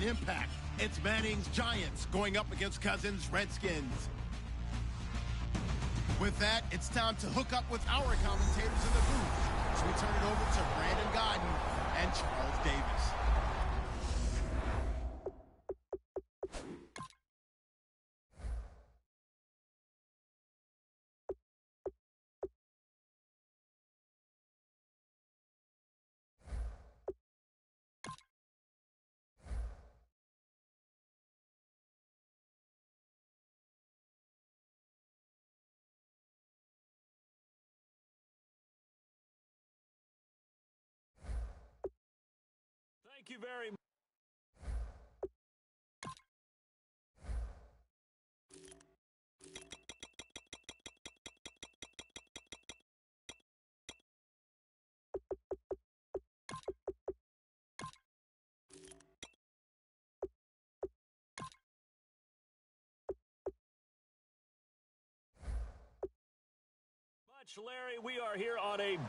impact. It's Manning's Giants going up against Cousins' Redskins. With that, it's time to hook up with our commentators in the booth. So we turn it over to Brandon Godden and Charles Davis. Thank you very much. Larry, we are here on a...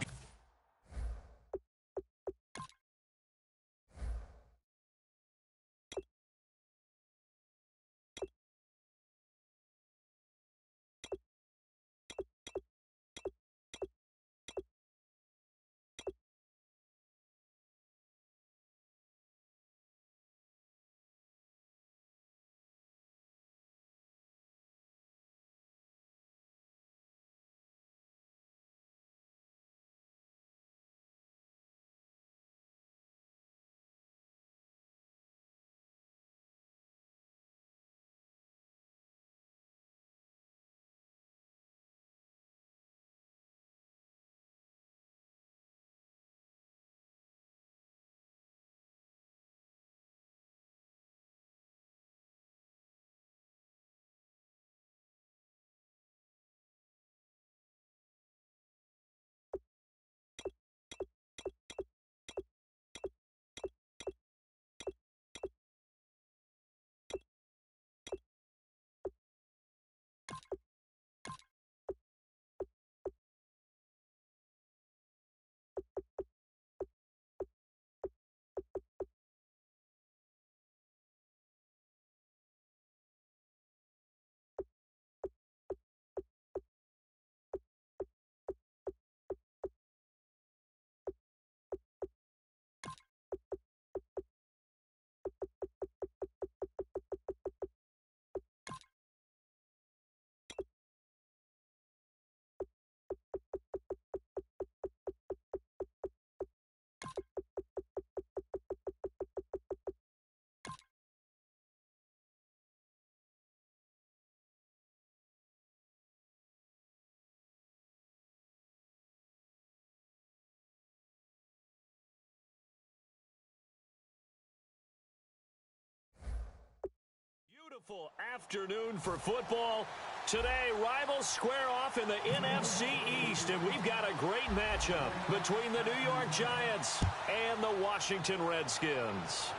Beautiful afternoon for football. Today, rivals square off in the NFC East, and we've got a great matchup between the New York Giants and the Washington Redskins.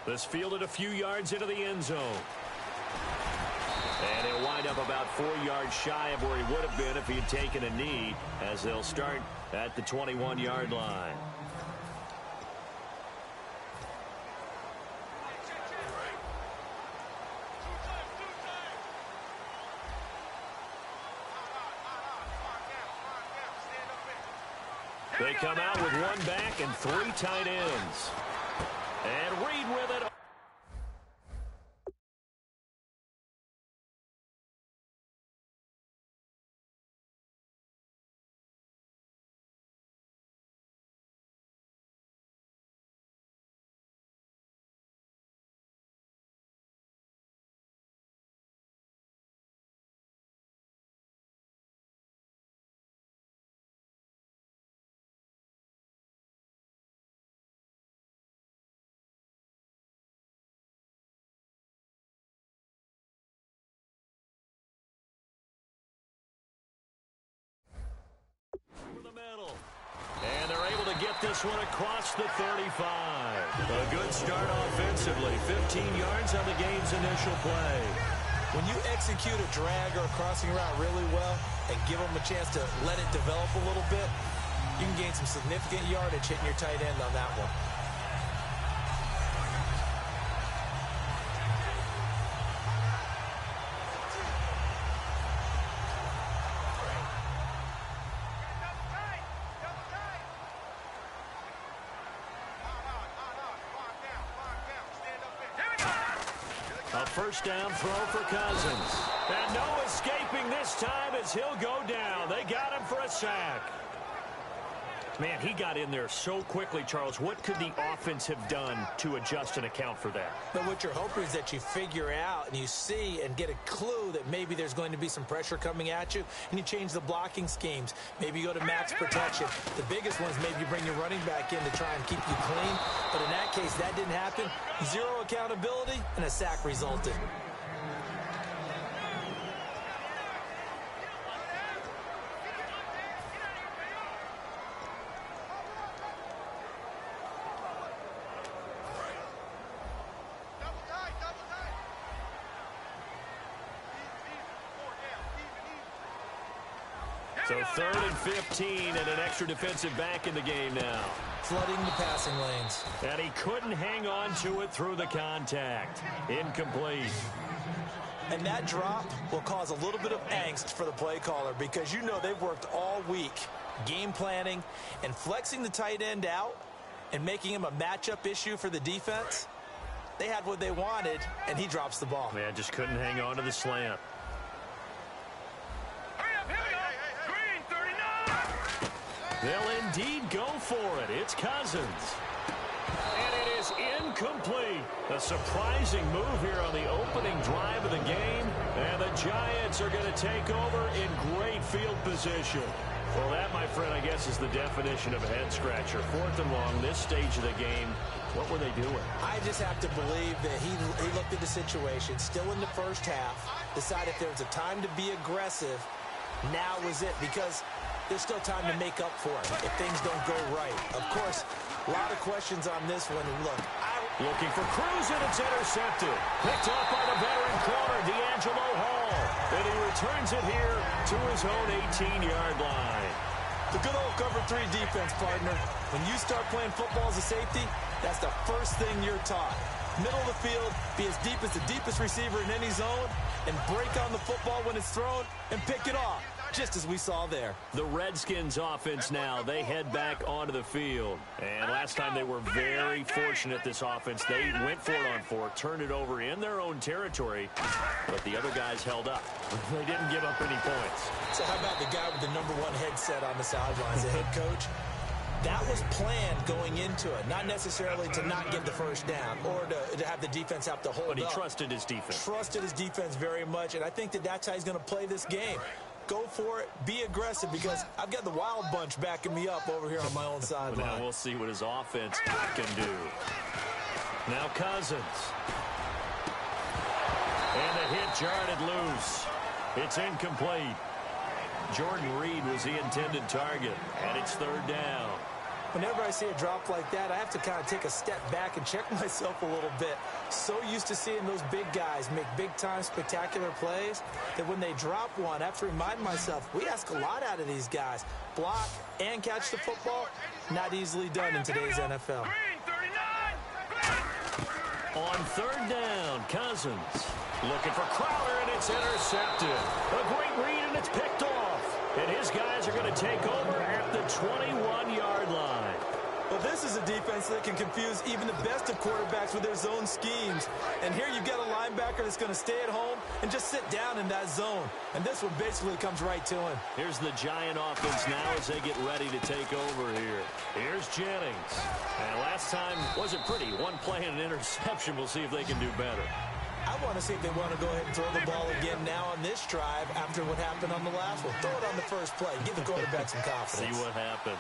This fielded a few yards into the end zone. And he'll wind up about 4 yards shy of where he would have been if he had taken a knee, as they'll start at the 21-yard line. They come out with one back and 3 tight ends. And Reed with it. And they're able to get this one across the 35. A good start offensively. 15 yards on the game's initial play. When you execute a drag or a crossing route really well and give them a chance to let it develop a little bit, you can gain some significant yardage hitting your tight end on that one. A first down throw for Cousins. And no escaping this time as he'll go down. They got him for a sack. Man, he got in there so quickly, Charles. What could the offense have done to adjust and account for that? But what you're hoping is that you figure out and you see and get a clue that maybe there's going to be some pressure coming at you, and you change the blocking schemes. Maybe you go to max protection. The biggest ones, maybe you bring your running back in to try and keep you clean. But in that case, that didn't happen. Zero accountability, and a sack resulted. So 3rd and 15 and an extra defensive back in the game now. Flooding the passing lanes. And he couldn't hang on to it through the contact. Incomplete. And that drop will cause a little bit of angst for the play caller because you know they've worked all week game planning and flexing the tight end out and making him a matchup issue for the defense. They had what they wanted, and he drops the ball. Man, just couldn't hang on to the slant. They'll indeed go for it. It's Cousins. And it is incomplete. A surprising move here on the opening drive of the game. And the Giants are going to take over in great field position. Well, that, my friend, I guess is the definition of a head-scratcher. 4th and long, this stage of the game. What were they doing? I just have to believe that he looked at the situation, still in the first half, decided there was a time to be aggressive. Now was it, because there's still time to make up for it if things don't go right. Of course, a lot of questions on this one. Look, looking for Cruz, and it's intercepted. Picked off by the veteran corner, D'Angelo Hall. And he returns it here to his own 18-yard line. The good old cover 3 defense, partner. When you start playing football as a safety, that's the first thing you're taught. Middle of the field, be as deep as the deepest receiver in any zone, and break on the football when it's thrown and pick it off, just as we saw there. The Redskins offense now, they head back onto the field. And last time they were very fortunate, this offense. They went for it on 4, turned it over in their own territory, but the other guys held up. They didn't give up any points. So how about the guy with the #1 headset on the sidelines, the head coach? That was planned going into it, not necessarily to not give the first down or to have the defense have to hold up. But he trusted his defense. Trusted his defense very much, and I think that that's how he's going to play this game. Go for it, be aggressive, because I've got the wild bunch backing me up over here on my own sideline. Now we'll see what his offense can do. Now Cousins. And the hit jarred loose. It's incomplete. Jordan Reed was the intended target, and it's 3rd down. Whenever I see a drop like that, I have to kind of take a step back and check myself a little bit. So used to seeing those big guys make big-time spectacular plays that when they drop one, I have to remind myself, we ask a lot out of these guys. Block and catch the football, not easily done in today's NFL. On 3rd down, Cousins. Looking for Crowder, and it's intercepted. A great read, and it's picked off. And his guys are going to take over at the 21-yard line. Well, this is a defense that can confuse even the best of quarterbacks with their zone schemes. And here you've got a linebacker that's going to stay at home and just sit down in that zone. And this one basically comes right to him. Here's the Giant offense now as they get ready to take over here. Here's Jennings. And last time wasn't pretty. One play and an interception. We'll see if they can do better. I want to see if they want to go ahead and throw the ball again now on this drive after what happened on the last one. Throw it on the first play. Give the quarterback some confidence. See what happens.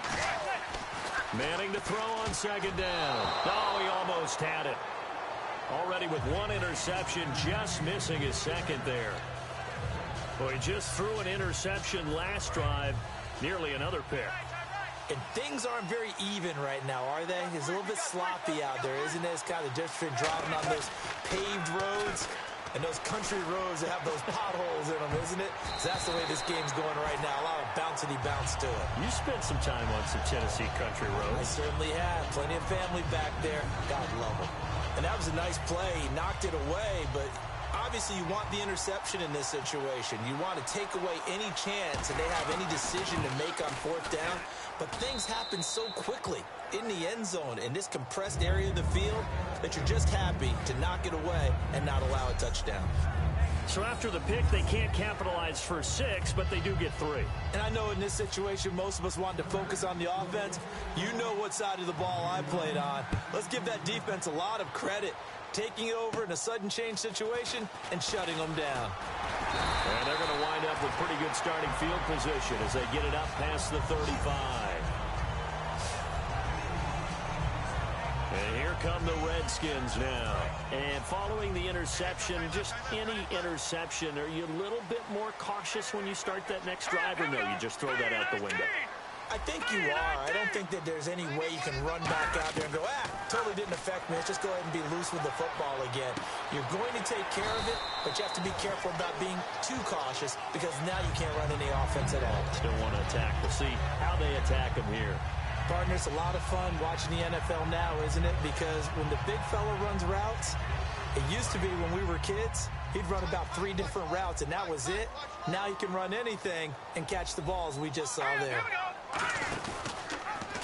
Manning to throw on 2nd down. Oh, he almost had it. Already with 1 interception, just missing his 2nd there. Well, he just threw an interception last drive. Nearly another pick. And things aren't very even right now, are they? It's a little bit sloppy out there, isn't it? It's kind of the difference between driving on those paved roads and those country roads that have those potholes in them, isn't it? So that's the way this game's going right now. A lot of bouncy bounce to it. You spent some time on some Tennessee country roads. I certainly have. Plenty of family back there. God love them. And that was a nice play. He knocked it away, but Obviously, you want the interception in this situation. You want to take away any chance and they have any decision to make on fourth down. But things happen so quickly in the end zone in this compressed area of the field that you're just happy to knock it away and not allow a touchdown. So after the pick, they can't capitalize for 6, but they do get 3. And I know in this situation, most of us want to focus on the offense. You know what side of the ball I played on. Let's give that defense a lot of credit, taking it over in a sudden change situation and shutting them down. And they're going to wind up with pretty good starting field position as they get it up past the 35. And here come the Redskins now. And following the interception, just any interception, are you a little bit more cautious when you start that next drive, or no, you just throw that out the window? I think you are. I don't think that there's any way you can run back out there and go, totally didn't affect me. Let's just go ahead and be loose with the football again. You're going to take care of it, but you have to be careful about being too cautious because now you can't run any offense at all. Still want to attack. We'll see how they attack them here. Partner, it's a lot of fun watching the NFL now, isn't it? Because when the big fella runs routes, it used to be when we were kids, he'd run about 3 different routes, and that was it. Now he can run anything and catch the balls we just saw there.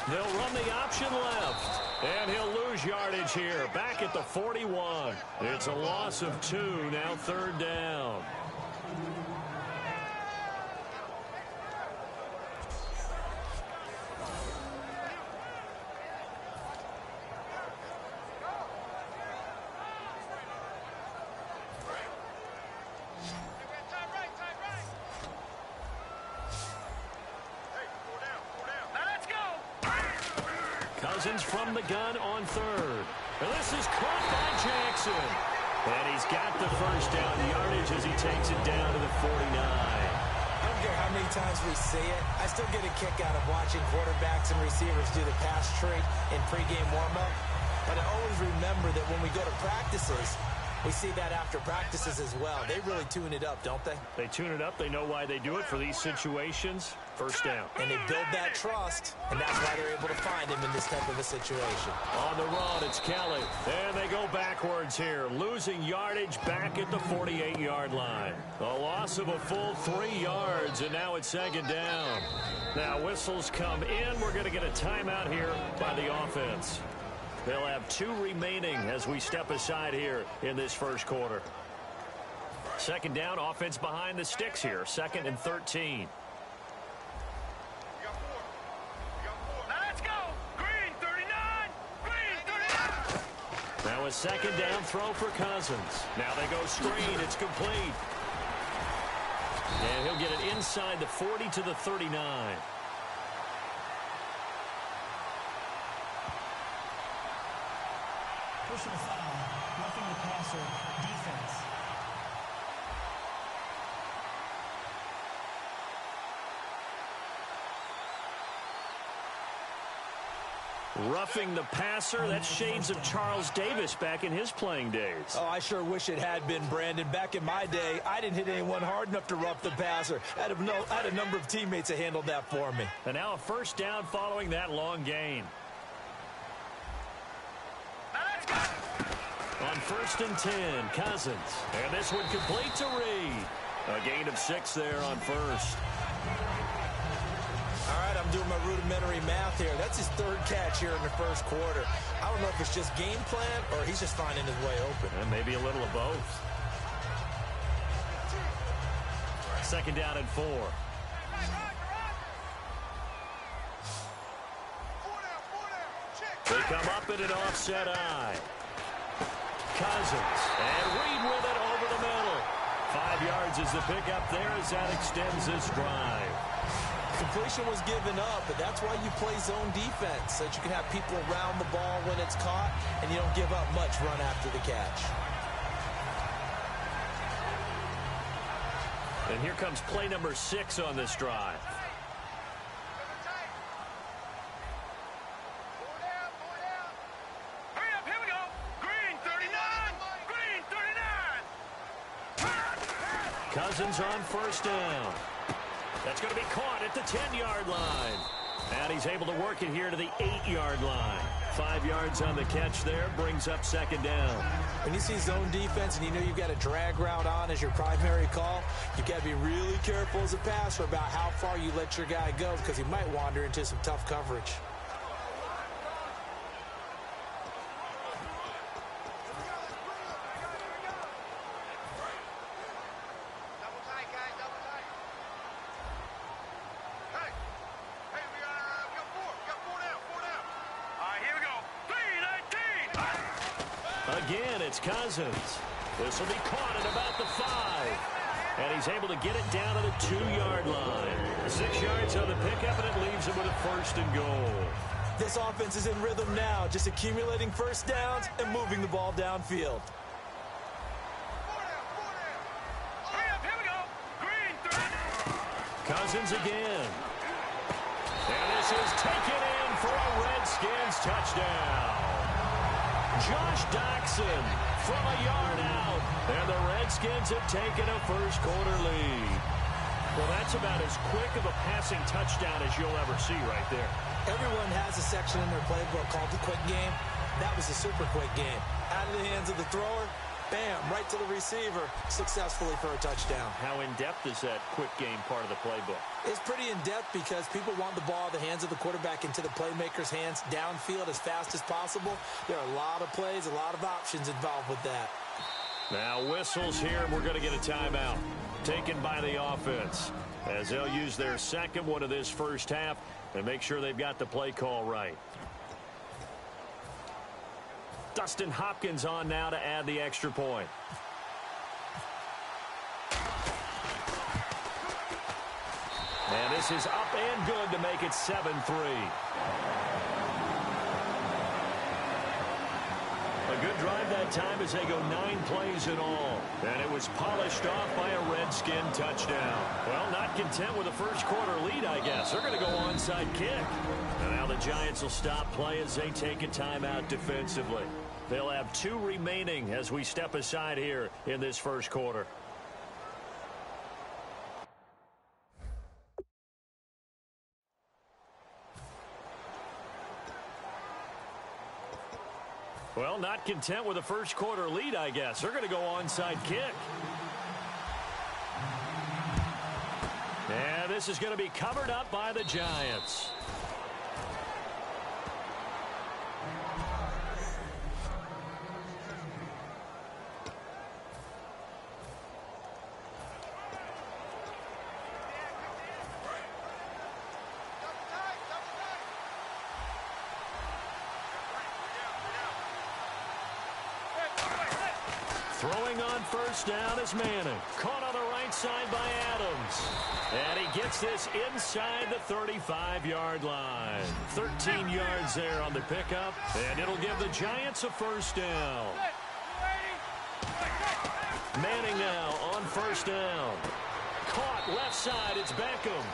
They'll run the option left, and he'll lose yardage here. Back at the 41. It's a loss of 2, now 3rd down. Cousins from the gun on 3rd. And this is caught by Jackson. And he's got the first down yardage as he takes it down to the 49. I don't care how many times we see it. I still get a kick out of watching quarterbacks and receivers do the pass trick in pregame warm-up. But I always remember that when we go to practices, we see that after practices as well. They really tune it up, don't they? They tune it up. They know why they do it for these situations. First down. And they build that trust, and that's why they're able to find him in this type of a situation. On the run, it's Kelly. And they go backwards here, losing yardage back at the 48-yard line. A loss of a full 3 yards, and now it's 2nd down. Now whistles come in. We're going to get a timeout here by the offense. They'll have 2 remaining as we step aside here in this first quarter. 2nd down, offense behind the sticks here. 2nd and 13. Now a 2nd down throw for Cousins. Now they go screen. It's complete. And he'll get it inside the 40 to the 39. Personal foul, roughing the passer, defense. Roughing the passer, that's shades of Charles Davis back in his playing days. Oh, I sure wish it had been, Brandon. Back in my day, I didn't hit anyone hard enough to rough the passer. I had a number of teammates that handled that for me. And now a first down following that long gain. On 1st and 10, Cousins. And this one complete to Reed. A gain of 6 there on 1st. All right, I'm doing my rudimentary math here. That's his 3rd catch here in the first quarter. I don't know if it's just game plan or he's just finding his way open. And maybe a little of both. 2nd down and 4. They come up in an offset eye. Cousins. And Reed with it over the middle. 5 yards is the pickup there as that extends this drive. Completion was given up, but that's why you play zone defense, so that you can have people around the ball when it's caught, and you don't give up much run after the catch. And here comes play number 6 on this drive. Cousins on 1st down. That's going to be caught at the 10-yard line. And he's able to work it here to the 8-yard line. 5 yards on the catch there. Brings up second down. When you see zone defense and you know you've got a drag route on as your primary call, you've got to be really careful as a passer about how far you let your guy go because he might wander into some tough coverage. Again, it's Cousins. This will be caught at about the 5. And he's able to get it down to the 2-yard line. 6 yards on the pickup, and it leaves him with a first and goal. This offense is in rhythm now, just accumulating first downs and moving the ball downfield. Cousins again. And this is taken in for a Redskins touchdown. Josh Doctson from a yard out. And the Redskins have taken a first-quarter lead. Well, that's about as quick of a passing touchdown as you'll ever see right there. Everyone has a section in their playbook called the quick game. That was a super quick game. Out of the hands of the thrower, bam, right to the receiver, successfully for a touchdown. How in-depth is that quick game part of the playbook? It's pretty in-depth because people want the ball, the hands of the quarterback into the playmaker's hands, downfield as fast as possible. There are a lot of plays, a lot of options involved with that. Now whistles here, and we're going to get a timeout taken by the offense as they'll use their second one of this first half and make sure they've got the play call right. Dustin Hopkins on now to add the extra point. And this is up and good to make it 7-3. A good drive that time as they go 9 plays in all. And it was polished off by a Redskin touchdown. Well, not content with a first-quarter lead, I guess. They're going to go onside kick. And now the Giants will stop play as they take a timeout defensively. They'll have 2 remaining as we step aside here in this first quarter. Well, not content with a first-quarter lead, I guess. They're going to go onside kick. And this is going to be covered up by the Giants. Throwing on first down is Manning. Caught on the right side by Adams. And he gets this inside the 35-yard line. 13 yards there on the pickup. And it'll give the Giants a first down. Manning now on first down. Caught left side. It's Beckham.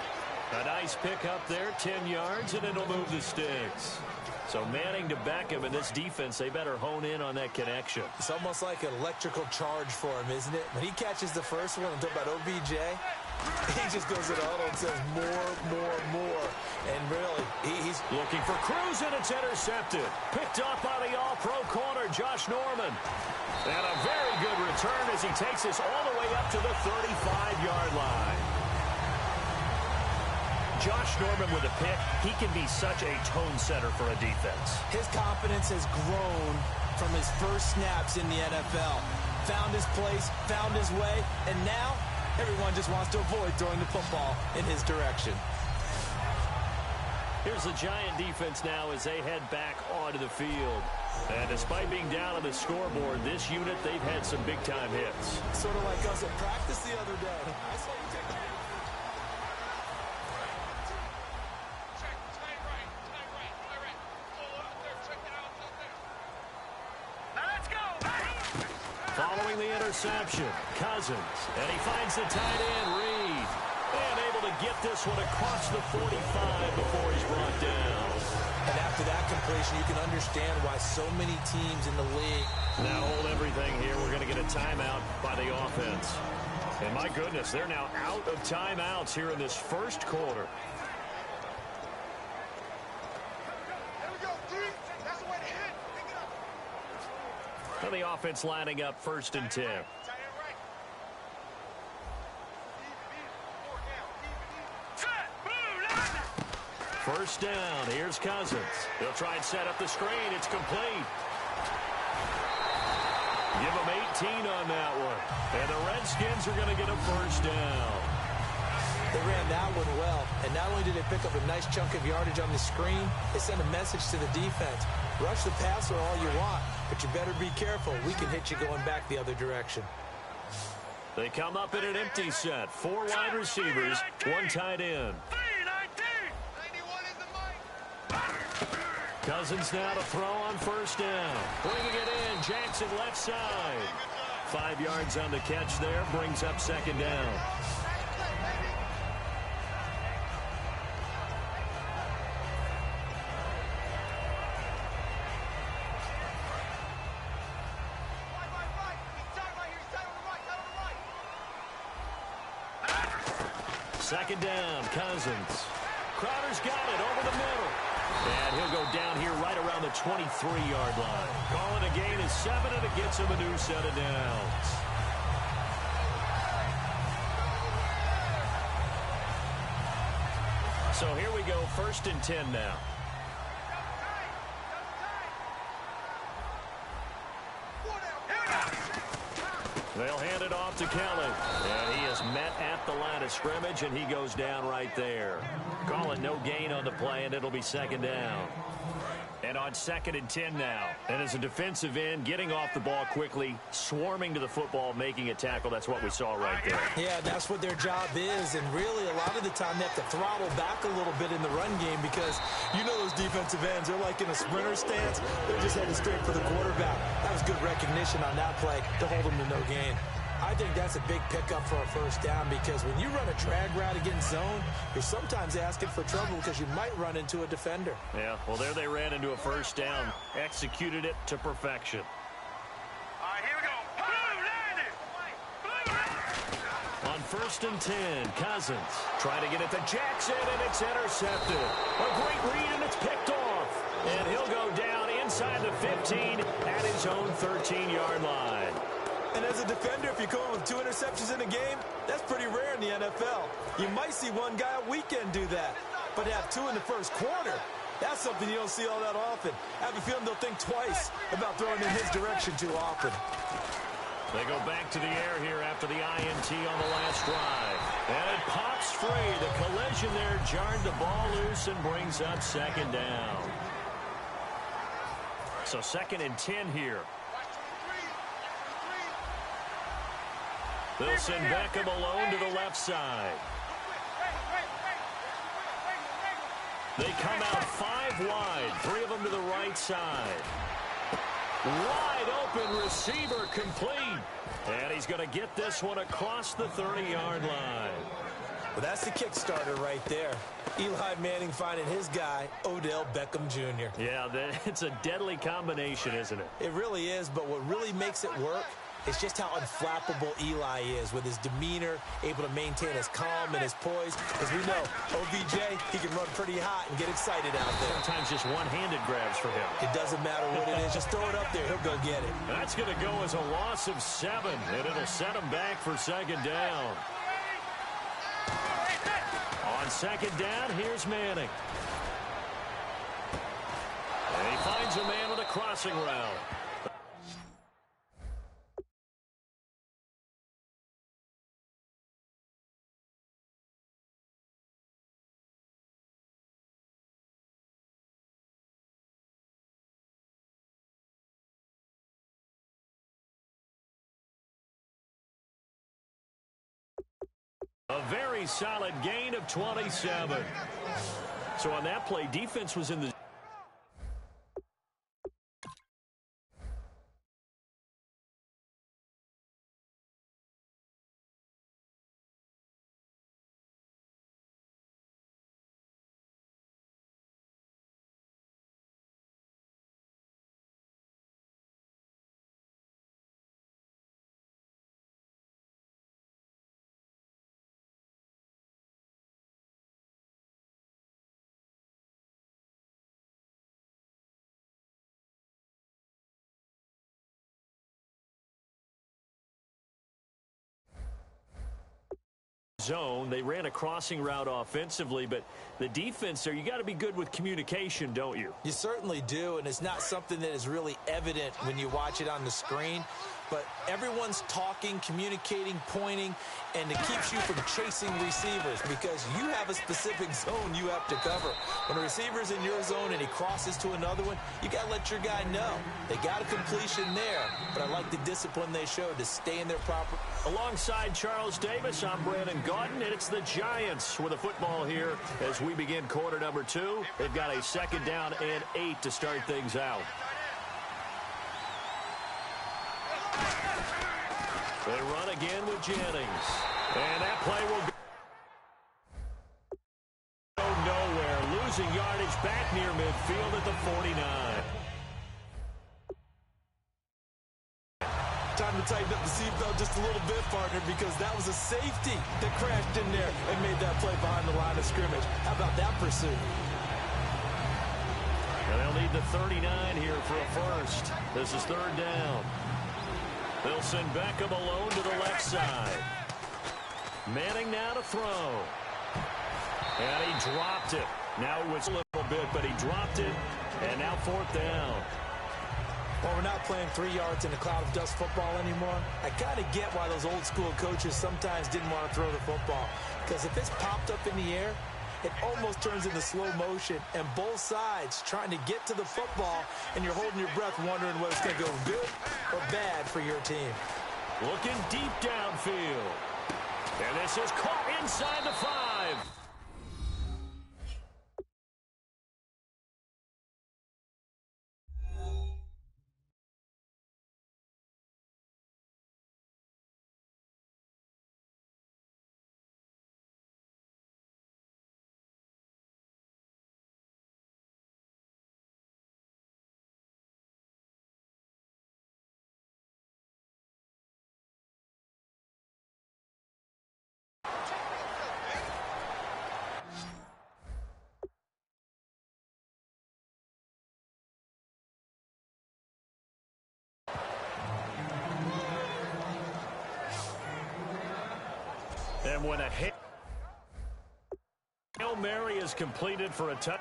A nice pickup there. 10 yards, and it'll move the sticks. So Manning to Beckham, and this defense, they better hone in on that connection. It's almost like an electrical charge for him, isn't it? When he catches the first one and talk about OBJ, he just goes to the huddle and says more. And really, he's looking for Cruz, and it's intercepted. Picked up by the all-pro corner, Josh Norman. And a very good return as he takes this all the way up to the 35-yard line. Josh Norman with a pick, he can be such a tone setter for a defense. His confidence has grown from his first snaps in the NFL. Found his place, found his way, and now everyone just wants to avoid throwing the football in his direction. Here's the Giant defense now as they head back onto the field. And despite being down on the scoreboard, this unit, they've had some big-time hits. Sort of like us at practice the other day. I saw you take it. Following the interception, Cousins, and he finds the tight end, Reed, and able to get this one across the 45 before he's brought down. And after that completion, you can understand why so many teams in the league. Now hold everything here. We're going to get a timeout by the offense. And my goodness, they're now out of timeouts here in this first quarter. There we go, D. That's the way to And the offense lining up 1st and 10. First down. Here's Cousins. He'll try and set up the screen. It's complete. Give him 18 on that one. And the Redskins are going to get a first down. They ran that one well, and not only did they pick up a nice chunk of yardage on the screen, they sent a message to the defense. Rush the passer all you want, but you better be careful. We can hit you going back the other direction. They come up in an empty set. 4 wide receivers, 1 tight end. Cousins now to throw on first down. Bringing it in, Jackson left side. 5 yards on the catch there, brings up 2nd down. Second down, Cousins. Crowder's got it over the middle. And he'll go down here right around the 23-yard line. Calling a gain of 7, and it gets him a new set of downs. So here we go, 1st and 10 now. They'll hand it off to Kelly. And he is met at the line of scrimmage, and he goes down right there. Call it no gain on the play, and it'll be 2nd down. And on 2nd and 10 now. And as a defensive end, getting off the ball quickly, swarming to the football, making a tackle. That's what we saw right there. Yeah, that's what their job is. And really, a lot of the time, they have to throttle back a little bit in the run game because you know those defensive ends, they're like in a sprinter stance. They're just headed straight for the quarterback. That was good recognition on that play to hold them to no gain. I think that's a big pickup for a first down because when you run a drag route against zone, you're sometimes asking for trouble because you might run into a defender. Yeah, well, there they ran into a first down, executed it to perfection. All right, here we go. On 1st and 10, Cousins trying to get it to Jackson, and it's intercepted. A great read, and it's picked off. And he'll go down inside the 15 at his own 13-yard line. And as a defender, if you're going with 2 interceptions in a game, that's pretty rare in the NFL. You might see one guy a weekend do that. But to have 2 in the first quarter, that's something you don't see all that often. I have a feeling they'll think twice about throwing in his direction too often. They go back to the air here after the INT on the last drive. And it pops free. The collision there jarred the ball loose and brings up 2nd down. So 2nd and 10 here. They'll send Beckham alone to the left side. They come out 5 wide, 3 of them to the right side. Wide open receiver complete. And he's going to get this one across the 30-yard line. Well, that's the kickstarter right there. Eli Manning finding his guy, Odell Beckham Jr. Yeah, it's a deadly combination, isn't it? It really is, but what really makes it work is just how unflappable Eli is with his demeanor, able to maintain his calm and his poise. As we know, OBJ, he can run pretty hot and get excited out there. Sometimes just one-handed grabs for him. It doesn't matter what it is. Just throw it up there. He'll go get it. That's going to go as a loss of 7, and it'll set him back for 2nd down. On 2nd down, here's Manning. And he finds a man with a crossing route. A very solid gain of 27. So on that play, defense was in the zone. They ran a crossing route offensively, but the defense there, you got to be good with communication, don't you? You certainly do, and it's not something that is really evident when you watch it on the screen. But everyone's talking, communicating, pointing, and it keeps you from chasing receivers because you have a specific zone you have to cover. When a receiver's in your zone and he crosses to another one, you got to let your guy know. They got a completion there, but I like the discipline they showed to stay in their proper. Alongside Charles Davis, I'm Brandon Gaudin, and it's the Giants with a football here as we begin quarter number 2. They've got a 2nd down and 8 to start things out. They run again with Jennings. And that play will go nowhere. Losing yardage back near midfield at the 49. Time to tighten up the seatbelt just a little bit, partner, because that was a safety that crashed in there and made that play behind the line of scrimmage. How about that pursuit? And they'll need the 39 here for a first. This is 3rd down. They'll send Beckham alone to the left side. Manning now to throw. And he dropped it. Now it was a little bit, but he dropped it. And now 4th down. Well, we're not playing 3 yards in a cloud of dust football anymore. I kind of get why those old school coaches sometimes didn't want to throw the football. Because if it's popped up in the air, it almost turns into slow motion, and both sides trying to get to the football, and you're holding your breath wondering whether it's going to go good or bad for your team. Looking deep downfield. And this is caught inside the 5. And when a Hail Mary is completed for a touchdown.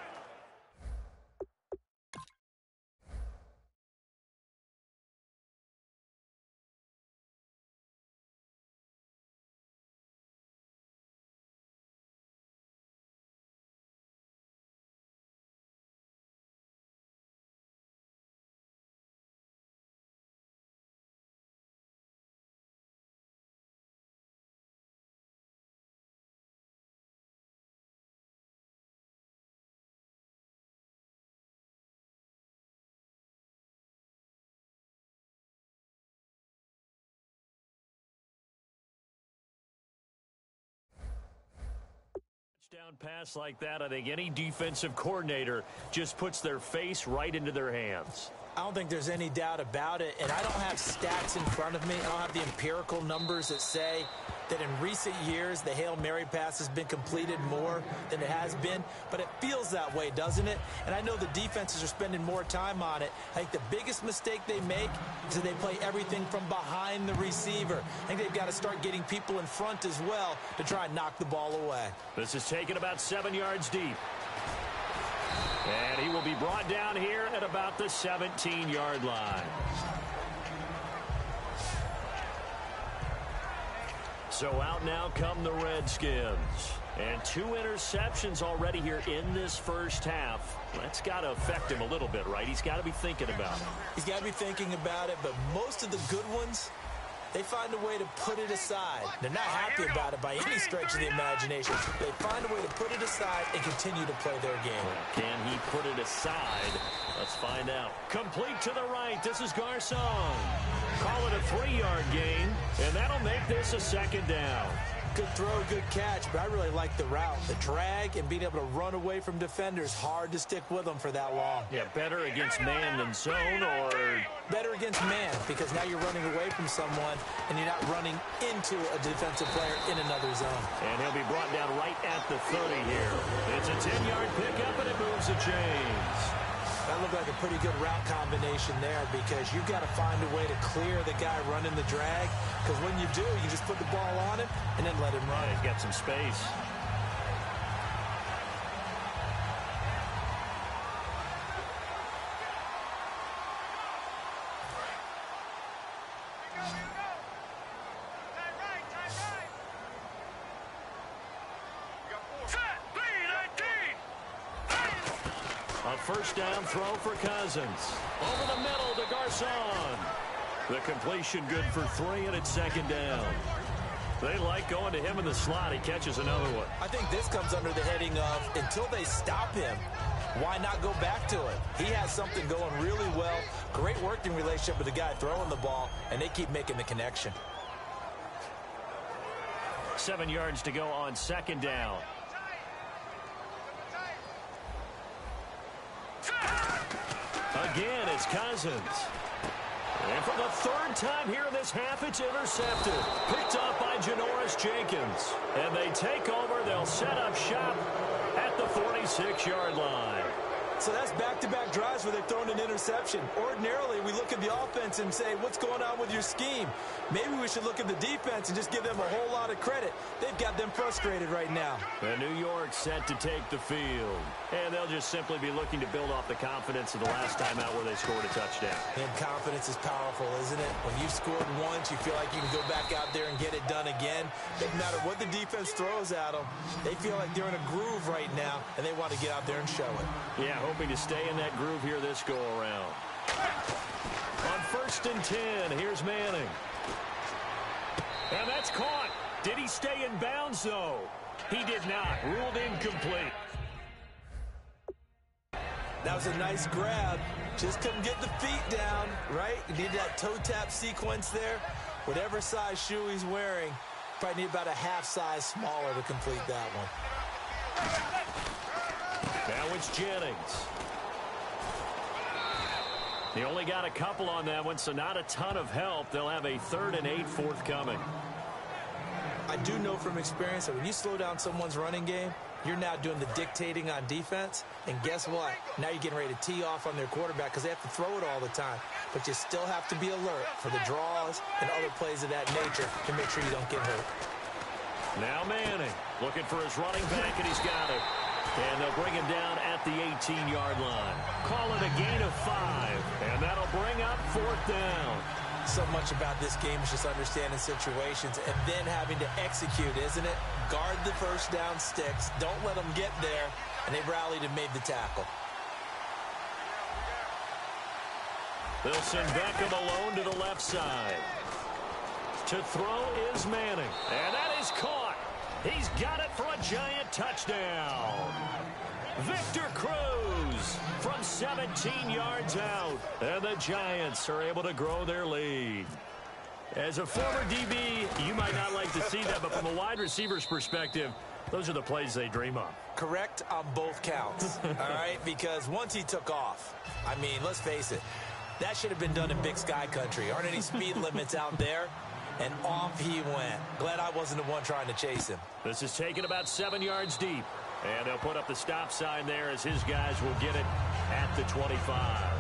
Down pass like that, I think any defensive coordinator just puts their face right into their hands. I don't think there's any doubt about it, and I don't have stats in front of me. I don't have the empirical numbers that say that in recent years the Hail Mary pass has been completed more than it has been, but it feels that way, doesn't it? And I know the defenses are spending more time on it. I think the biggest mistake they make is that they play everything from behind the receiver. I think they've got to start getting people in front as well to try and knock the ball away. This is taken about 7 yards deep. And he will be brought down here at about the 17-yard line. So out now come the Redskins. And 2 interceptions already here in this first half. That's got to affect him a little bit, right? He's got to be thinking about it. He's got to be thinking about it, but most of the good ones, they find a way to put it aside. They're not happy about it by any stretch of the imagination. They find a way to put it aside and continue to play their game. Can he put it aside? Let's find out. Complete to the right. This is Garcon. Call it a 3-yard gain, and that'll make this a 2nd down. Good throw, good catch, but I really like the route. The drag and being able to run away from defenders. Hard to stick with them for that long. Yeah, better against man than zone, or better against man, because now you're running away from someone and you're not running into a defensive player in another zone. And he'll be brought down right at the 30 here. It's a 10-yard pickup, and it moves the chains. That looked like a pretty good route combination there because you've got to find a way to clear the guy running the drag, because when you do, you just put the ball on him and then let him run. Yeah, he's got some space. A first down throw for Cousins. Over the middle to Garcon. The completion good for 3, and it's second down. They like going to him in the slot. He catches another one. I think this comes under the heading of until they stop him, why not go back to it? He has something going really well. Great working relationship with the guy throwing the ball, and they keep making the connection. 7 yards to go on second down. Again, it's Cousins. And for the third time here in this half, it's intercepted. Picked up by Janoris Jenkins. And they take over. They'll set up shop at the 46-yard line. So that's back-to-back drives where they've thrown an interception. Ordinarily, we look at the offense and say, what's going on with your scheme? Maybe we should look at the defense and just give them a whole lot of credit. They've got them frustrated right now. And New York set to take the field. And they'll just simply be looking to build off the confidence of the last time out where they scored a touchdown. And confidence is powerful, isn't it? When you've scored once, you feel like you can go back out there and get it done again. Doesn't matter what the defense throws at them. They feel like they're in a groove right now, and they want to get out there and show it. Yeah, hoping to stay in that groove here this go-around. On 1st and 10, here's Manning. And that's caught. Did he stay in bounds, though? He did not. Ruled incomplete. That was a nice grab. Just couldn't get the feet down, right? You need that toe tap sequence there. Whatever size shoe he's wearing, probably need about a half size smaller to complete that one. Now it's Jennings. He only got a couple on that one, so not a ton of help. They'll have a 3rd and 8 forthcoming. I do know from experience that when you slow down someone's running game, you're now doing the dictating on defense. And guess what? Now you're getting ready to tee off on their quarterback because they have to throw it all the time. But you still have to be alert for the draws and other plays of that nature to make sure you don't get hurt. Now Manning looking for his running back, and he's got it. And they'll bring him down at the 18-yard line. Call it a gain of 5, and that'll bring up 4th down. So much about this game is just understanding situations and then having to execute, isn't it? Guard the first down sticks. Don't let them get there. And they rallied and made the tackle. They'll send Beckham alone to the left side. To throw is Manning. And that is caught. He's got it for a giant touchdown. Victor Cruz from 17 yards out. And the Giants are able to grow their lead. As a former DB, you might not like to see that, but from a wide receiver's perspective, those are the plays they dream of. Correct on both counts, all right? Because once he took off, I mean, let's face it, that should have been done in Big Sky Country. Aren't any speed limits out there? And off he went. Glad I wasn't the one trying to chase him. This is taken about 7 yards deep. And they'll put up the stop sign there as his guys will get it at the 25.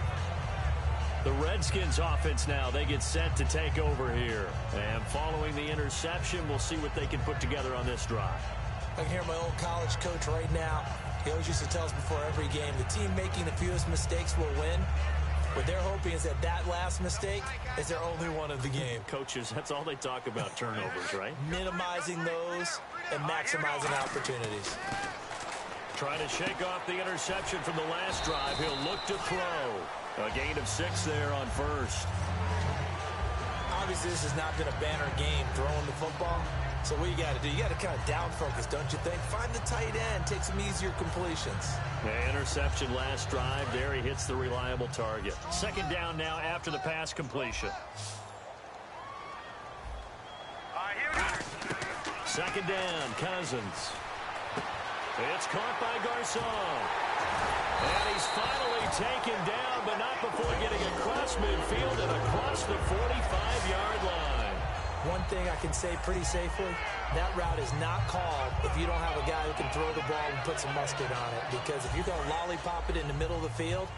The Redskins offense now, they get set to take over here. And following the interception, we'll see what they can put together on this drive. I can hear my old college coach right now. He always used to tell us before every game, the team making the fewest mistakes will win. What they're hoping is that that last mistake is their only one of the game. Coaches, that's all they talk about, turnovers, right? Minimizing those and maximizing opportunities. Trying to shake off the interception from the last drive. He'll look to throw. A gain of 6 there on first. Obviously, this has not been a banner game throwing the football. So what you got to do, you got to kind of down focus, don't you think? Find the tight end, take some easier completions. Yeah, interception last drive. There he hits the reliable target. Second down now after the pass completion. Second down, Cousins. It's caught by Garcon. And he's finally taken down, but not before getting across midfield and across the 45-yard line. One thing I can say pretty safely, that route is not called if you don't have a guy who can throw the ball and put some mustard on it. Because if you're going to lollipop it in the middle of the field,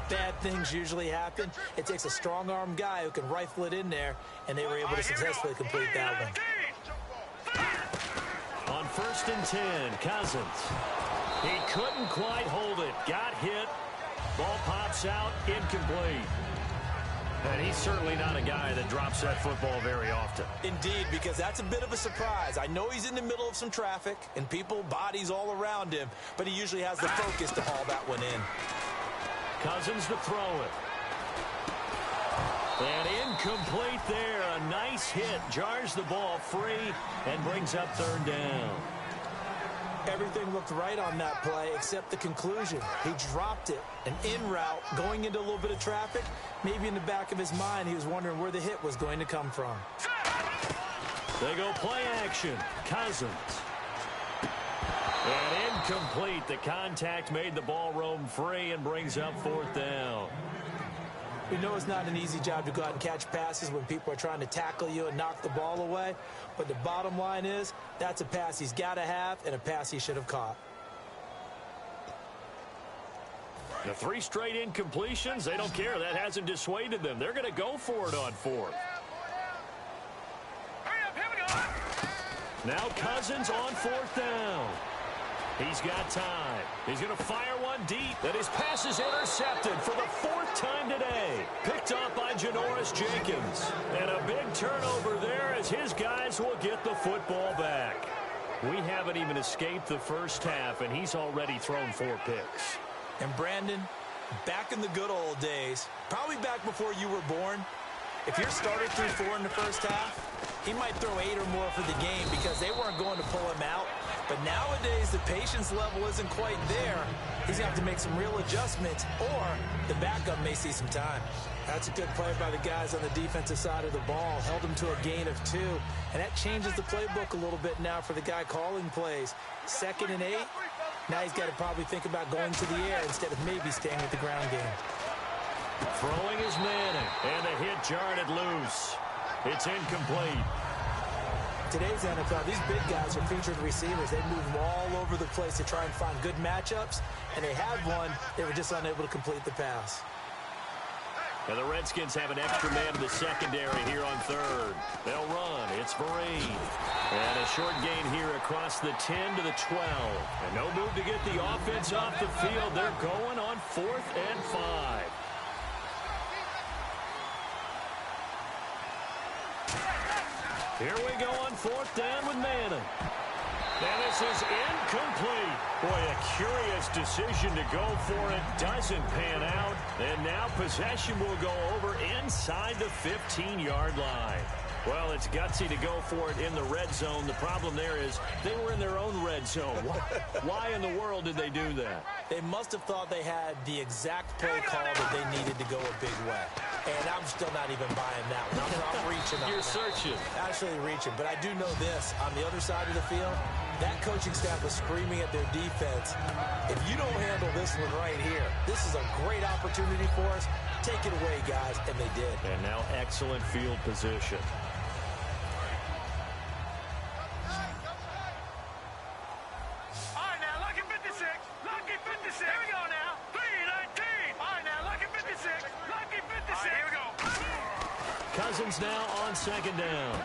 bad things usually happen. It takes a strong-arm guy who can rifle it in there, and they were able to successfully complete that one. On 1st and 10, Cousins. He couldn't quite hold it. Got hit. Ball pops out, incomplete. And he's certainly not a guy that drops that football very often. Indeed, because that's a bit of a surprise. I know he's in the middle of some traffic and people, bodies all around him, but he usually has the focus to haul that one in. Cousins to throw it. And incomplete there. A nice hit. Jars the ball free and brings up 3rd down. Everything looked right on that play except the conclusion. He dropped it. An in route going into a little bit of traffic. Maybe in the back of his mind he was wondering where the hit was going to come from. They go play action. Cousins. And incomplete. The contact made the ball roam free and brings up 4th down. We know it's not an easy job to go out and catch passes when people are trying to tackle you and knock the ball away. But the bottom line is, that's a pass he's got to have and a pass he should have caught. The 3 straight incompletions, they don't care. That hasn't dissuaded them. They're going to go for it on 4th. Now Cousins on 4th down. He's got time. He's going to fire one deep. And his pass is intercepted for the 4th time today. Picked up by Janoris Jenkins. And a big turnover there as his guys will get the football back. We haven't even escaped the first half, and he's already thrown 4 picks. And Brandon, back in the good old days, probably back before you were born, if your starter threw 4 in the first half, he might throw 8 or more for the game because they weren't going to pull him out. But nowadays, the patience level isn't quite there. He's going to have to make some real adjustments, or the backup may see some time. That's a good play by the guys on the defensive side of the ball. Held him to a gain of 2, and that changes the playbook a little bit now for the guy calling plays. 2nd and 8, now he's got to probably think about going to the air instead of maybe staying with the ground game. Throwing is Manning, and a hit jarred it loose. It's incomplete. Today's NFL, these big guys are featured receivers. They move all over the place to try and find good matchups, and they had one. They were just unable to complete the pass. And the Redskins have an extra man in the secondary here on 3rd. They'll run. It's Vereen. And a short gain here across the 10 to the 12. And no move to get the offense off the field. They're going on 4th and 5. Here we go on 4th down with Manning. And this is incomplete. Boy, a curious decision to go for it. Doesn't pan out. And now possession will go over inside the 15-yard line. Well, it's gutsy to go for it in the red zone. The problem there is they were in their own red zone. Why in the world did they do that? They must have thought they had the exact play call that they needed to go a big way. And I'm still not even buying that one. I'm reaching on You're that. searching. Actually reaching. But I do know this. On the other side of the field, that coaching staff was screaming at their defense. If you don't handle this one right here, this is a great opportunity for us. Take it away, guys. And they did. And now excellent field position. Cousins now on 2nd down.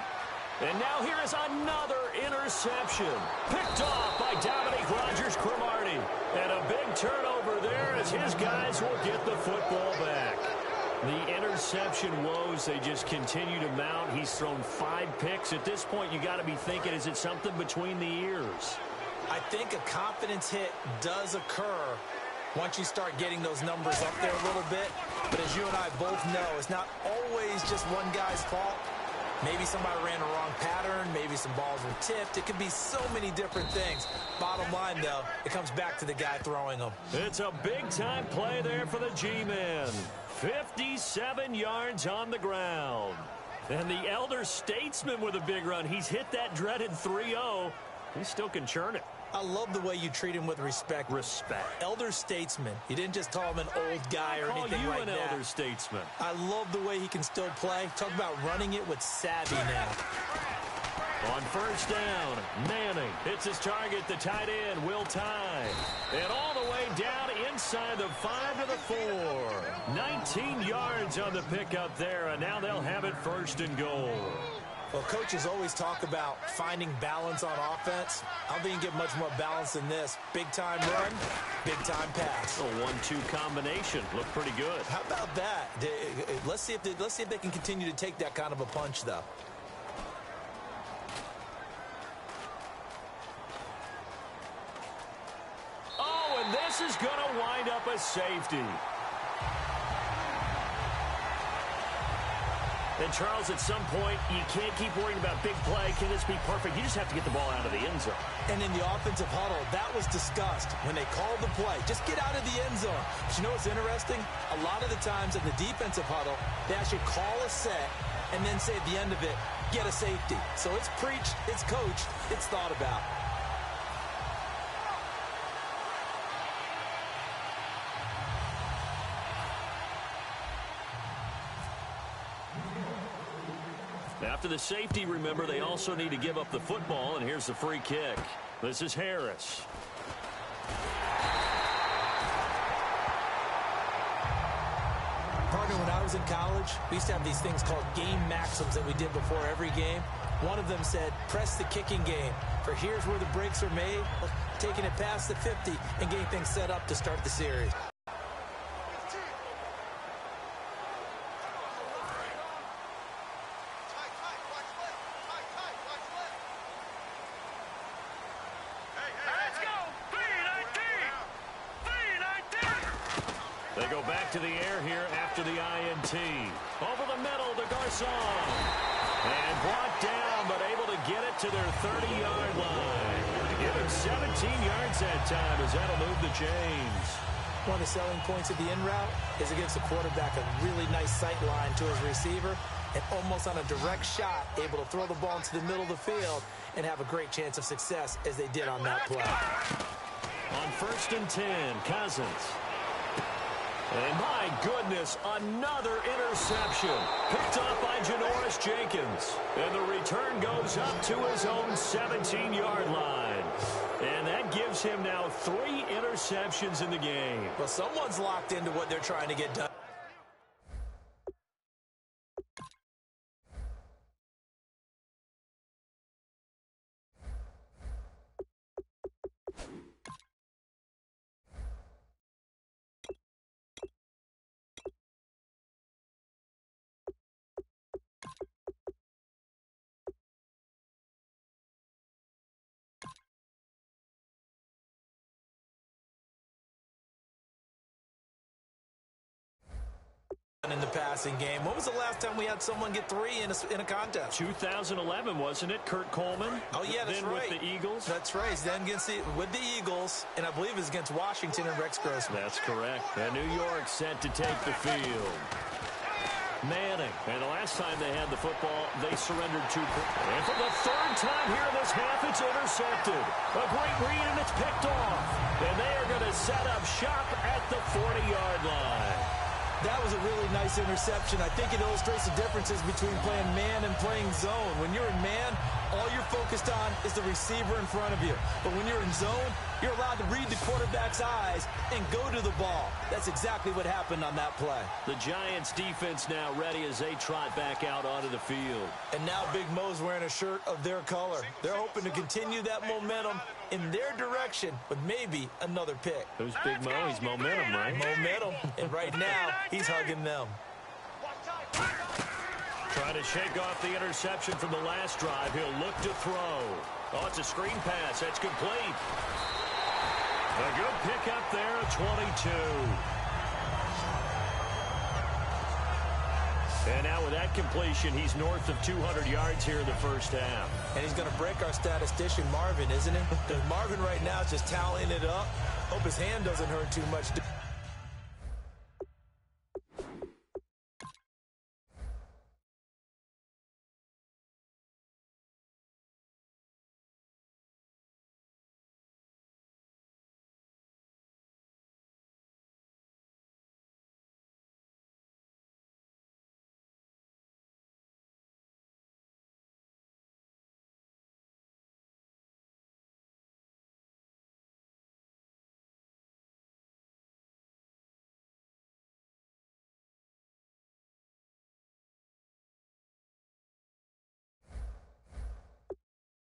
And now here is another interception. Picked off by Dominique Rodgers-Cromartie. And a big turnover there as his guys will get the football back. The interception woes, they just continue to mount. He's thrown 5 picks. At this point, you got to be thinking, is it something between the ears? I think a confidence hit does occur once you start getting those numbers up there a little bit. But as you and I both know, it's not always just one guy's fault. Maybe somebody ran a wrong pattern. Maybe some balls were tipped. It could be so many different things. Bottom line, though, it comes back to the guy throwing them. It's a big-time play there for the G-Men. 57 yards on the ground. And the elder statesman with a big run. He's hit that dreaded 3-0. He still can churn it. I love the way you treat him with respect. Respect. Elder statesman. You didn't just call him an old guy or anything like that. I call you an elder statesman. I love the way he can still play. Talk about running it with savvy now. On first down, Manning hits his target, the tight end, Will Tye. And all the way down inside the 5 to the 4. 19 yards on the pickup there, and now they'll have it first and goal. Well, coaches always talk about finding balance on offense. I don't think you can get much more balance than this. Big-time run, big-time pass. A 1-2 combination. Looked pretty good. How about that? Let's see if they can continue to take that kind of a punch, though. Oh, and this is going to wind up a safety. And, Charles, at some point, you can't keep worrying about big play. Can this be perfect? You just have to get the ball out of the end zone. And in the offensive huddle, that was discussed when they called the play. Just get out of the end zone. But you know what's interesting? A lot of the times in the defensive huddle, they actually call a set and then say at the end of it, get a safety. So it's preached, it's coached, it's thought about. After the safety, remember, they also need to give up the football, and here's the free kick. This is Harris. Partner, when I was in college, we used to have these things called game maxims that we did before every game. One of them said, press the kicking game, for here's where the breaks are made, taking it past the 50 and getting things set up to start the series. They go back to the air here after the INT. Over the middle to Garcon. And brought down, but able to get it to their 30-yard line. Give him 17 yards that time as that'll move the chains. One of the selling points of the in route is it gives the quarterback a really nice sight line to his receiver and almost on a direct shot able to throw the ball into the middle of the field and have a great chance of success as they did on that play. On first and 10, Cousins. And my goodness, another interception. Picked up by Janoris Jenkins. And the return goes up to his own 17-yard line. And that gives him now 3 interceptions in the game. Well, someone's locked into what they're trying to get done. In the passing game. When was the last time we had someone get 3 in a contest? 2011, wasn't it? Kurt Coleman. Oh, yeah, that's then right. With the Eagles. That's right. Then with the Eagles, and I believe it's against Washington and Rex Grossman. That's correct. And New York set to take the field. Manning. And the last time they had the football, they surrendered 2 points. And for the 3rd time here in this half, it's intercepted. A great read, and it's picked off. And they are going to set up shop at the 40-yard line. That was a really nice interception. I think it illustrates the differences between playing man and playing zone. When you're in man, all you're focused on is the receiver in front of you. But when you're in zone, you're allowed to read the quarterback's eyes and go to the ball. That's exactly what happened on that play. The Giants' defense now ready as they trot back out onto the field. And now Big Mo's wearing a shirt of their color. They're hoping to continue that momentum in their direction with maybe another pick. Who's Big Mo? He's momentum, right? Momentum. And right now, he's hugging them. Trying to shake off the interception from the last drive. He'll look to throw. Oh, it's a screen pass. That's complete. A good pick up there at 22. And now with that completion, he's north of 200 yards here in the first half. And he's going to break our statistician, Marvin, isn't he? Because Marvin right now is just tallying it up. Hope his hand doesn't hurt too much.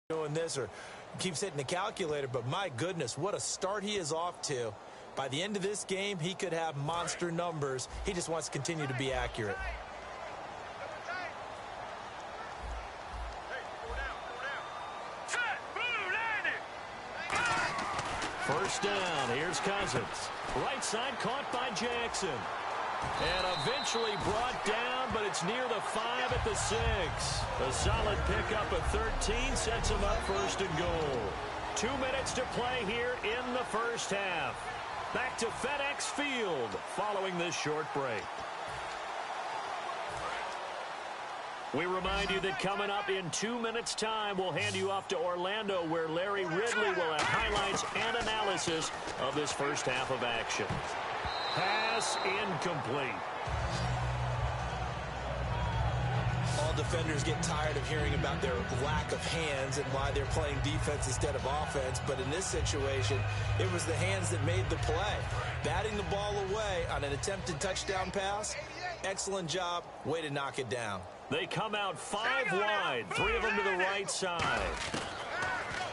doing this or keeps hitting the calculator, but my goodness, what a start he is off to. By the end of this game, he could have monster numbers. He just wants to continue to be accurate. First down, here's Cousins. Right side caught by Jackson. And eventually brought down, but it's near the 5 at the 6. A solid pickup of 13 sets him up first and goal. 2 minutes to play here in the first half. Back to FedEx Field following this short break. We remind you that coming up in 2 minutes' time, we'll hand you off to Orlando, where Larry Ridley will have highlights and analysis of this first half of action. Pass incomplete. All defenders get tired of hearing about their lack of hands and why they're playing defense instead of offense. But in this situation, it was the hands that made the play. Batting the ball away on an attempted touchdown pass, excellent job. Way to knock it down. They come out 5 wide, 3 of them to the right side.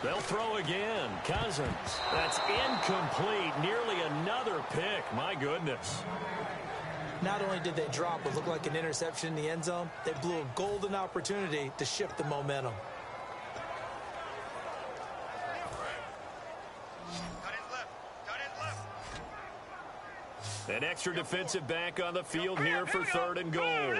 They'll throw again. Cousins. That's incomplete. Nearly another pick. My goodness. Not only did they drop what looked like an interception in the end zone, they blew a golden opportunity to shift the momentum. An extra defensive back on the field here for 3rd and goal.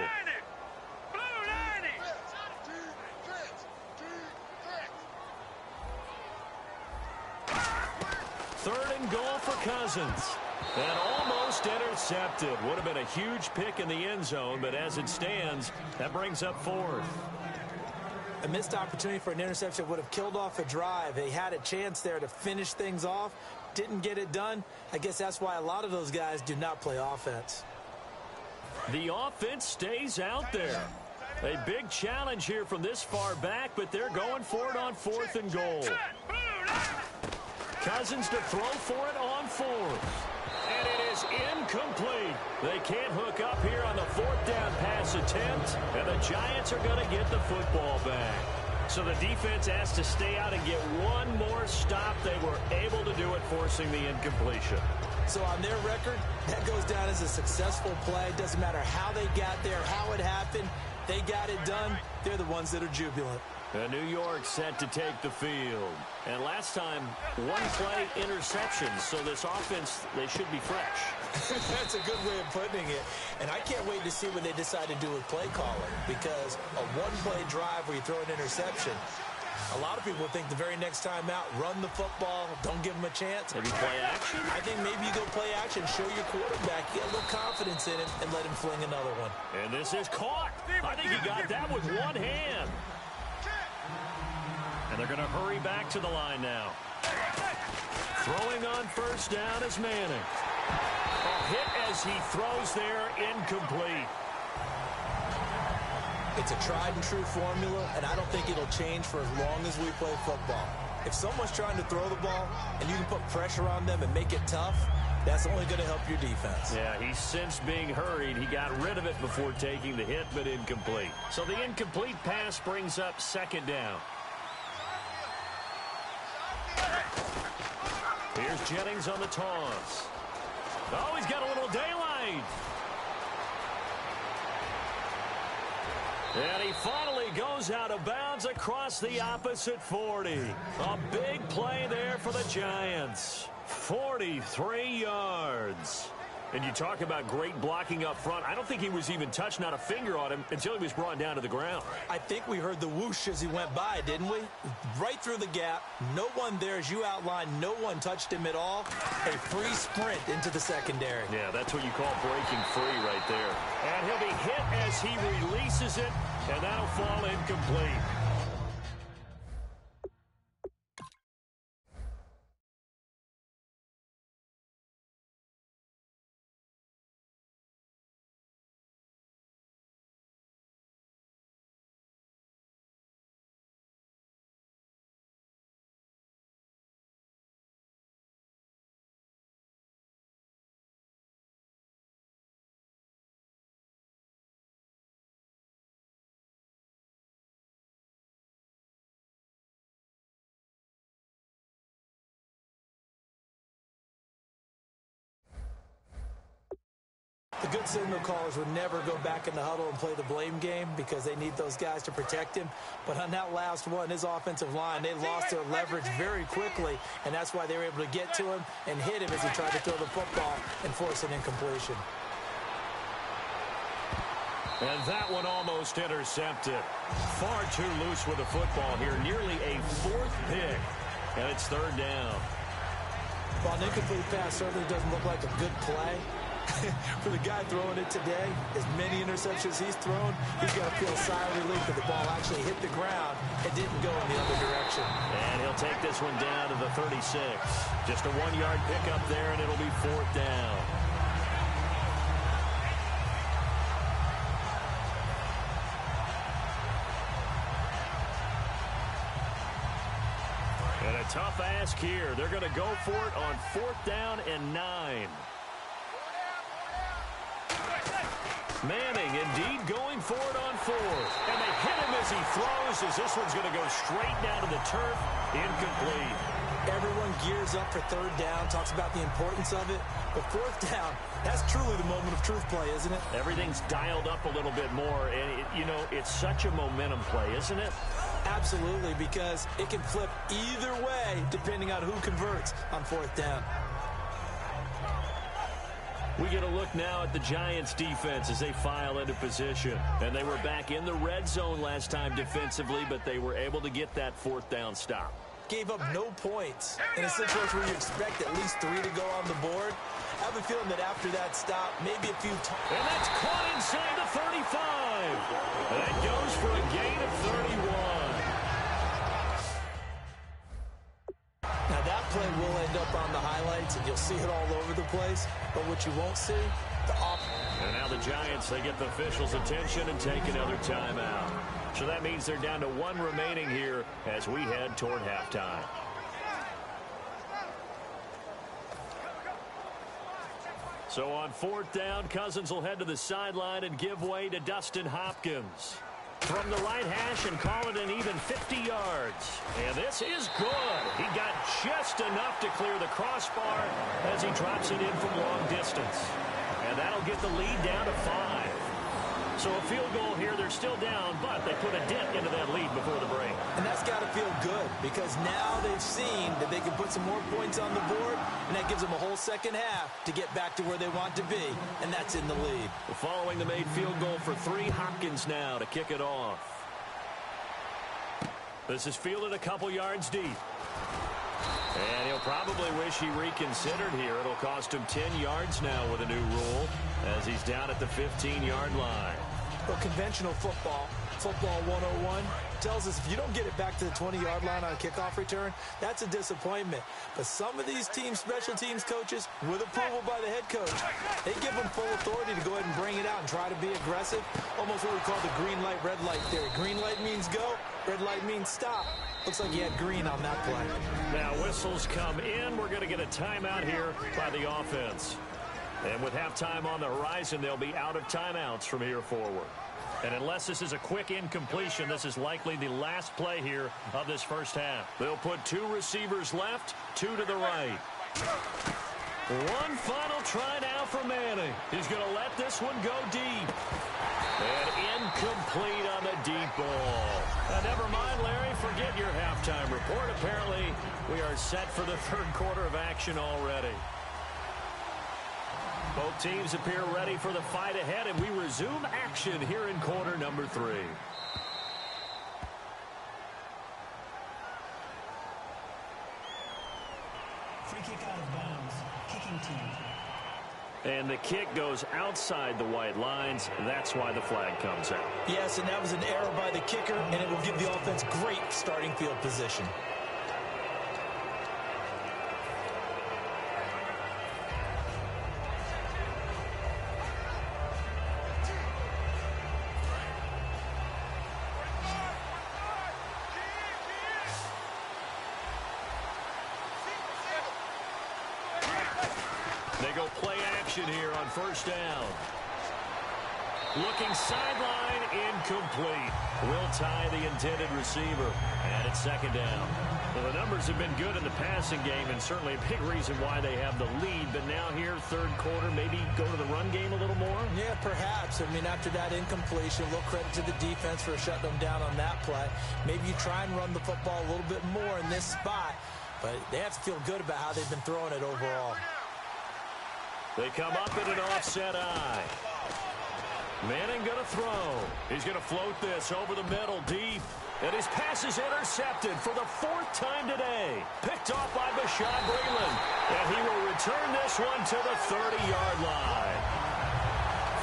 Third and goal for Cousins. And almost intercepted. Would have been a huge pick in the end zone, but as it stands, that brings up 4th. A missed opportunity for an interception would have killed off a drive. They had a chance there to finish things off. Didn't get it done. I guess that's why a lot of those guys do not play offense. The offense stays out there. A big challenge here from this far back, but they're going for it on 4th and goal. Cousins to throw for it on 4th. And it is incomplete. They can't hook up here on the 4th down pass attempt, and the Giants are going to get the football back. So the defense has to stay out and get one more stop. They were able to do it, forcing the incompletion. So on their record, that goes down as a successful play. Doesn't matter how they got there, how it happened. They got it done. They're the ones that are jubilant. New York set to take the field. And last time, 1 play interceptions. So this offense, they should be fresh. That's a good way of putting it. And I can't wait to see what they decide to do with play calling, because a 1-play drive where you throw an interception, a lot of people think the very next time out, run the football, don't give them a chance. Maybe play action? I think maybe you go play action, show your quarterback, get a little confidence in him, and let him fling another one. And this is caught. I think he got that with one hand. And they're going to hurry back to the line now. Throwing on first down is Manning. A hit as he throws there, incomplete. It's a tried and true formula, and I don't think it'll change for as long as we play football. If someone's trying to throw the ball and you can put pressure on them and make it tough, that's only going to help your defense. Yeah, he sensed being hurried. He got rid of it before taking the hit, but incomplete. So the incomplete pass brings up 2nd down. Here's Jennings on the toss. Oh, he's got a little daylight. And he finally goes out of bounds across the opposite 40. A big play there for the Giants. 43 yards. And you talk about great blocking up front. I don't think he was even touched, not a finger on him, until he was brought down to the ground. I think we heard the whoosh as he went by, didn't we? Right through the gap. No one there, as you outlined. No one touched him at all. A free sprint into the secondary. Yeah, that's what you call breaking free right there. And he'll be hit as he releases it, and that'll fall incomplete. good signal callers would never go back in the huddle and play the blame game because they need those guys to protect him. But on that last one, his offensive line, they lost their leverage very quickly, and that's why they were able to get to him and hit him as he tried to throw the football and force an incompletion. And that one almost intercepted. Far too loose with the football here. Nearly a fourth pick. And it's third down. Well, an incomplete pass certainly doesn't look like a good play. For the guy throwing it today, as many interceptions he's thrown, he's got to feel a sigh of relief that the ball actually hit the ground and didn't go in the other direction. And he'll take this one down to the 36. Just a 1-yard pickup there, and it'll be fourth down. And a tough ask here. They're going to go for it on fourth down and 9. Manning indeed going for it on fourth. And they hit him as he throws, as this one's going to go straight down to the turf. Incomplete. Everyone gears up for third down, talks about the importance of it. But fourth down, that's truly the moment of truth play, isn't it? Everything's dialed up a little bit more. And, it's such a momentum play, isn't it? Absolutely, because it can flip either way depending on who converts on fourth down. We get a look now at the Giants' defense as they file into position. And they were back in the red zone last time defensively, but they were able to get that fourth down stop. Gave up no points in a situation where you expect at least 3 to go on the board. I have a feeling that after that stop, maybe a few times. And that's caught inside the 35. That goes for a gain of 31. Now that play will end up on the highlights, and you'll see it all over the place. But what you won't see, the off. And now the Giants, they get the officials' attention and take another timeout. So that means they're down to 1 remaining here as we head toward halftime. So on fourth down, Cousins will head to the sideline and give way to Dustin Hopkins. From the right hash and call it an even 50 yards. And this is good. He got just enough to clear the crossbar as he drops it in from long distance. And that'll get the lead down to 5. So a field goal here, they're still down, but they put a dent into that lead before the break. And that's got to feel good because now they've seen that they can put some more points on the board, and that gives them a whole second half to get back to where they want to be, and that's in the lead. Following the made field goal for 3, Hopkins now to kick it off. This is fielded a couple yards deep. And he'll probably wish he reconsidered here. It'll cost him 10 yards now with a new rule as he's down at the 15-yard line. Well, conventional football 101, tells us if you don't get it back to the 20-yard line on a kickoff return, that's a disappointment. But some of these team special teams coaches, with approval by the head coach, they give them full authority to go ahead and bring it out and try to be aggressive. Almost what we call the green light, red light theory. Green light means go, red light means stop. Looks like he had green on that play. Now whistles come in. We're going to get a timeout here by the offense. And with halftime on the horizon, they'll be out of timeouts from here forward. And unless this is a quick incompletion, this is likely the last play here of this first half. They'll put 2 receivers left, 2 to the right. One final try now for Manning. He's going to let this one go deep. And incomplete on the deep ball. Never mind, Larry. Forget your halftime report. Apparently, we are set for the third quarter of action already. Both teams appear ready for the fight ahead, and we resume action here in quarter number 3. Free kick out of bounds. Kicking team. And the kick goes outside the white lines. That's why the flag comes out. Yes, and that was an error by the kicker, and it will give the offense great starting field position. They go play action here on first down. Looking sideline, incomplete. Will tie the intended receiver. And it's second down. Well, the numbers have been good in the passing game, and certainly a big reason why they have the lead. But now here, third quarter, maybe go to the run game a little more? Yeah, perhaps. I mean, after that incompletion, a little credit to the defense for shutting them down on that play. Maybe you try and run the football a little bit more in this spot. But they have to feel good about how they've been throwing it overall. They come up in an offset eye. Manning going to throw. He's going to float this over the middle deep. And his pass is intercepted for the fourth time today. Picked off by Bashaud Breeland. And he will return this one to the 30-yard line.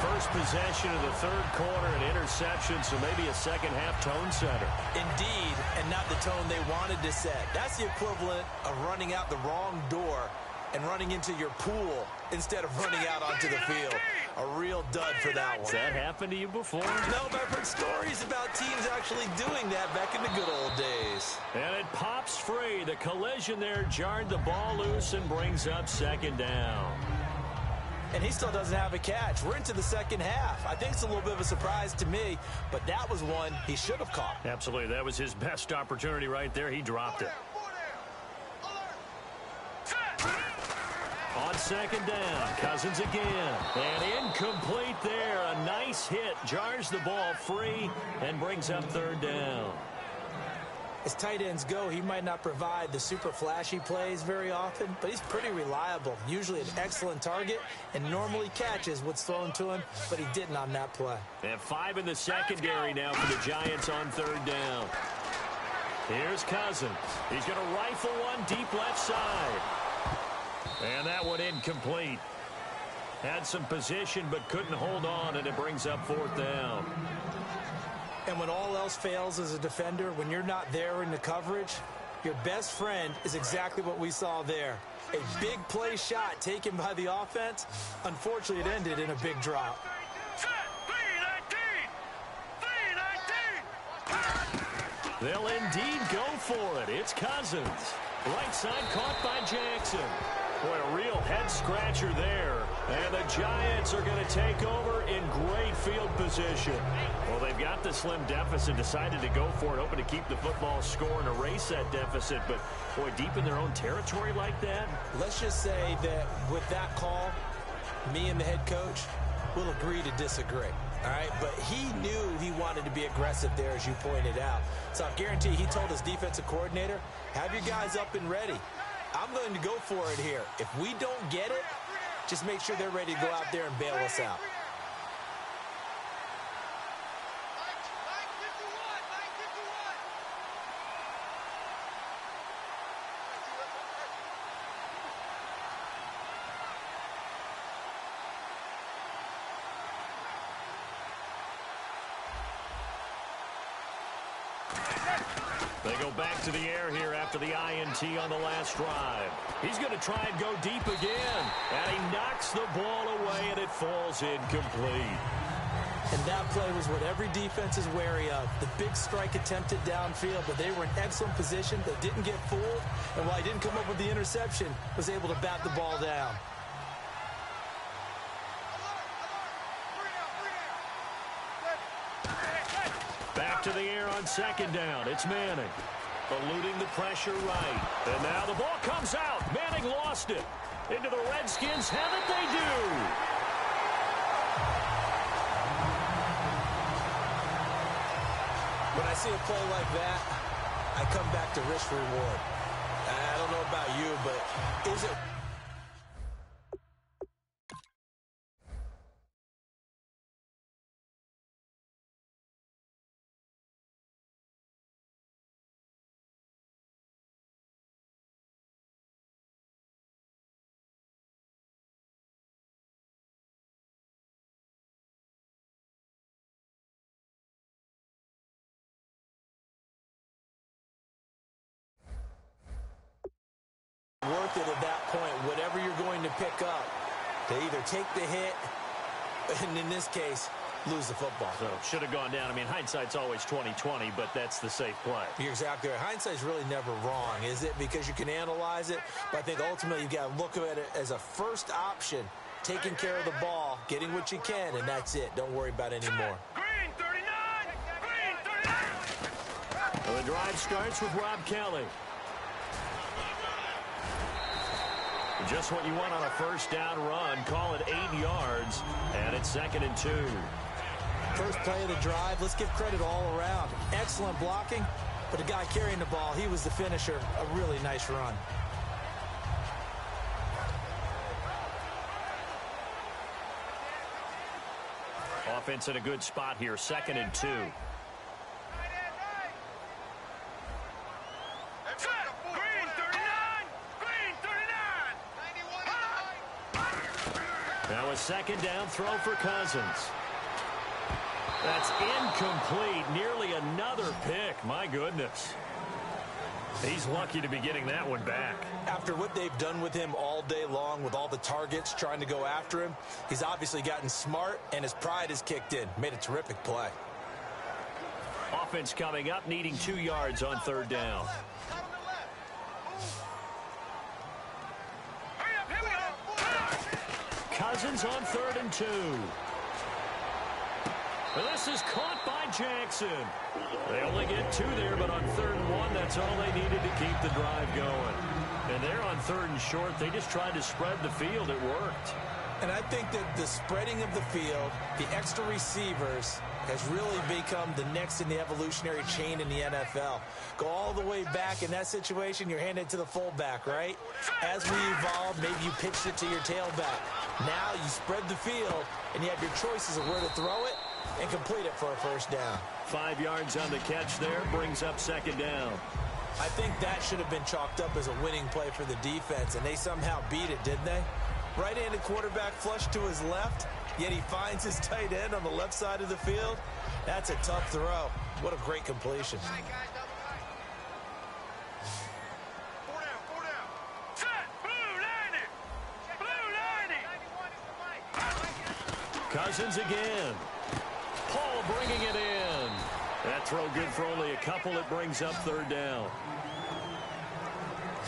First possession of the third quarter, an interception, so maybe a second-half tone setter. Indeed, and not the tone they wanted to set. That's the equivalent of running out the wrong door and running into your pool instead of running out onto the field. A real dud for that one. Has that happened to you before? No, but I've heard stories about teams actually doing that back in the good old days. And it pops free. The collision there jarred the ball loose and brings up second down. And he still doesn't have a catch. We're into the second half. I think it's a little bit of a surprise to me, but that was one he should have caught. Absolutely. That was his best opportunity right there. He dropped it. On second down, Cousins again. And incomplete there. A nice hit. Jars the ball free and brings up third down. As tight ends go, he might not provide the super flashy plays very often, but he's pretty reliable. Usually an excellent target and normally catches what's thrown to him, but he didn't on that play. They have 5 in the secondary now for the Giants on third down. Here's Cousins. He's going to rifle one deep left side. And that one incomplete. Had some position but couldn't hold on, and it brings up fourth down. And when all else fails as a defender, when you're not there in the coverage, your best friend is exactly what we saw there. A big play shot taken by the offense. Unfortunately, it ended in a big drop. They'll indeed go for it. It's Cousins. Right side caught by Jackson. Boy, a real head-scratcher there. And the Giants are going to take over in great field position. Well, they've got the slim deficit, decided to go for it, hoping to keep the football score and erase that deficit. But, boy, deep in their own territory like that. Let's just say that with that call, me and the head coach will agree to disagree. All right, but he knew he wanted to be aggressive there, as you pointed out. So I guarantee he told his defensive coordinator, have your guys up and ready. I'm going to go for it here. If we don't get it, just make sure they're ready to go out there and bail us out. They go back to the air here after the INT on the last drive. He's going to try and go deep again. And he knocks the ball away, and it falls incomplete. And that play was what every defense is wary of. The big strike attempted downfield, but they were in excellent position. They didn't get fooled. And while he didn't come up with the interception, was able to bat the ball down. Back to the air on second down. It's Manning. Eluding the pressure right. And now the ball comes out. Manning lost it. Into the Redskins. Have it they do. When I see a play like that, I come back to risk reward. I don't know about you, but is it... worth it at that point, whatever you're going to pick up, to either take the hit, and in this case, lose the football. So should have gone down. I mean, hindsight's always 20/20, but that's the safe play. You're exactly right. Hindsight's really never wrong, is it? Because you can analyze it, but I think ultimately you've got to look at it as a first option taking care of the ball, getting what you can, and that's it. Don't worry about any more. Green 39! Green 39! Well, the drive starts with Rob Kelly. Just what you want on a first down run. Call it 8 yards, and it's 2nd and 2. First play of the drive, let's give credit all around. Excellent blocking, but the guy carrying the ball, he was the finisher. A really nice run. Offense in a good spot here, 2nd and 2. Green 39! Green 39! Now a 2nd down throw for Cousins. That's incomplete. Nearly another pick. My goodness. He's lucky to be getting that one back. After what they've done with him all day long, with all the targets trying to go after him, he's obviously gotten smart, and his pride has kicked in. Made a terrific play. Offense coming up, needing 2 yards on 3rd down. Hurry up, here we go! Cousins on 3rd and 2. Well, this is caught by Jackson. They only get 2 there, but on 3rd and 1, that's all they needed to keep the drive going. And they're on 3rd and short. They just tried to spread the field. It worked. And I think that the spreading of the field, the extra receivers, has really become the next in the evolutionary chain in the NFL. Go all the way back in that situation, you're handing it to the fullback, right? As we evolve, maybe you pitched it to your tailback. Now you spread the field, and you have your choices of where to throw it and complete it for a first down. 5 yards on the catch there, brings up 2nd down. I think that should have been chalked up as a winning play for the defense, and they somehow beat it, didn't they? Right-handed quarterback flush to his left, yet he finds his tight end on the left side of the field. That's a tough throw. What a great completion. Four down. Set! Blue 90! Blue 90! Cousins again. Paul bringing it in. That throw good for only a couple. It brings up 3rd down.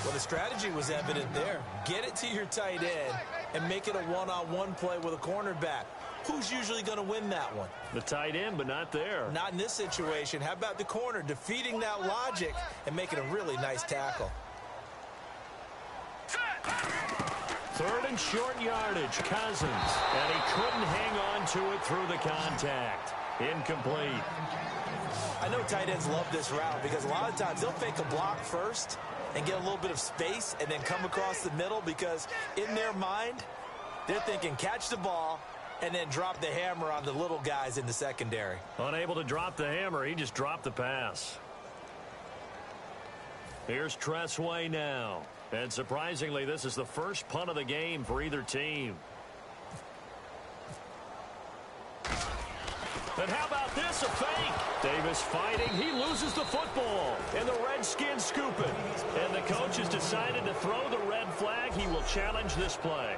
Well, the strategy was evident there. Get it to your tight end and make it a one-on-one play with a cornerback. Who's usually going to win that one? The tight end, but not there. Not in this situation. How about the corner defeating that logic and making a really nice tackle? 3rd and short yardage, Cousins. And he couldn't hang on to it through the contact. Incomplete. I know tight ends love this route because a lot of times they'll fake a block first and get a little bit of space and then come across the middle because in their mind, they're thinking catch the ball and then drop the hammer on the little guys in the secondary. Unable to drop the hammer, he just dropped the pass. Here's Tressway now. And surprisingly, this is the first punt of the game for either team. And how about this, a fake? Davis fighting, he loses the football. And the Redskins scoop it. And the coach has decided to throw the red flag. He will challenge this play.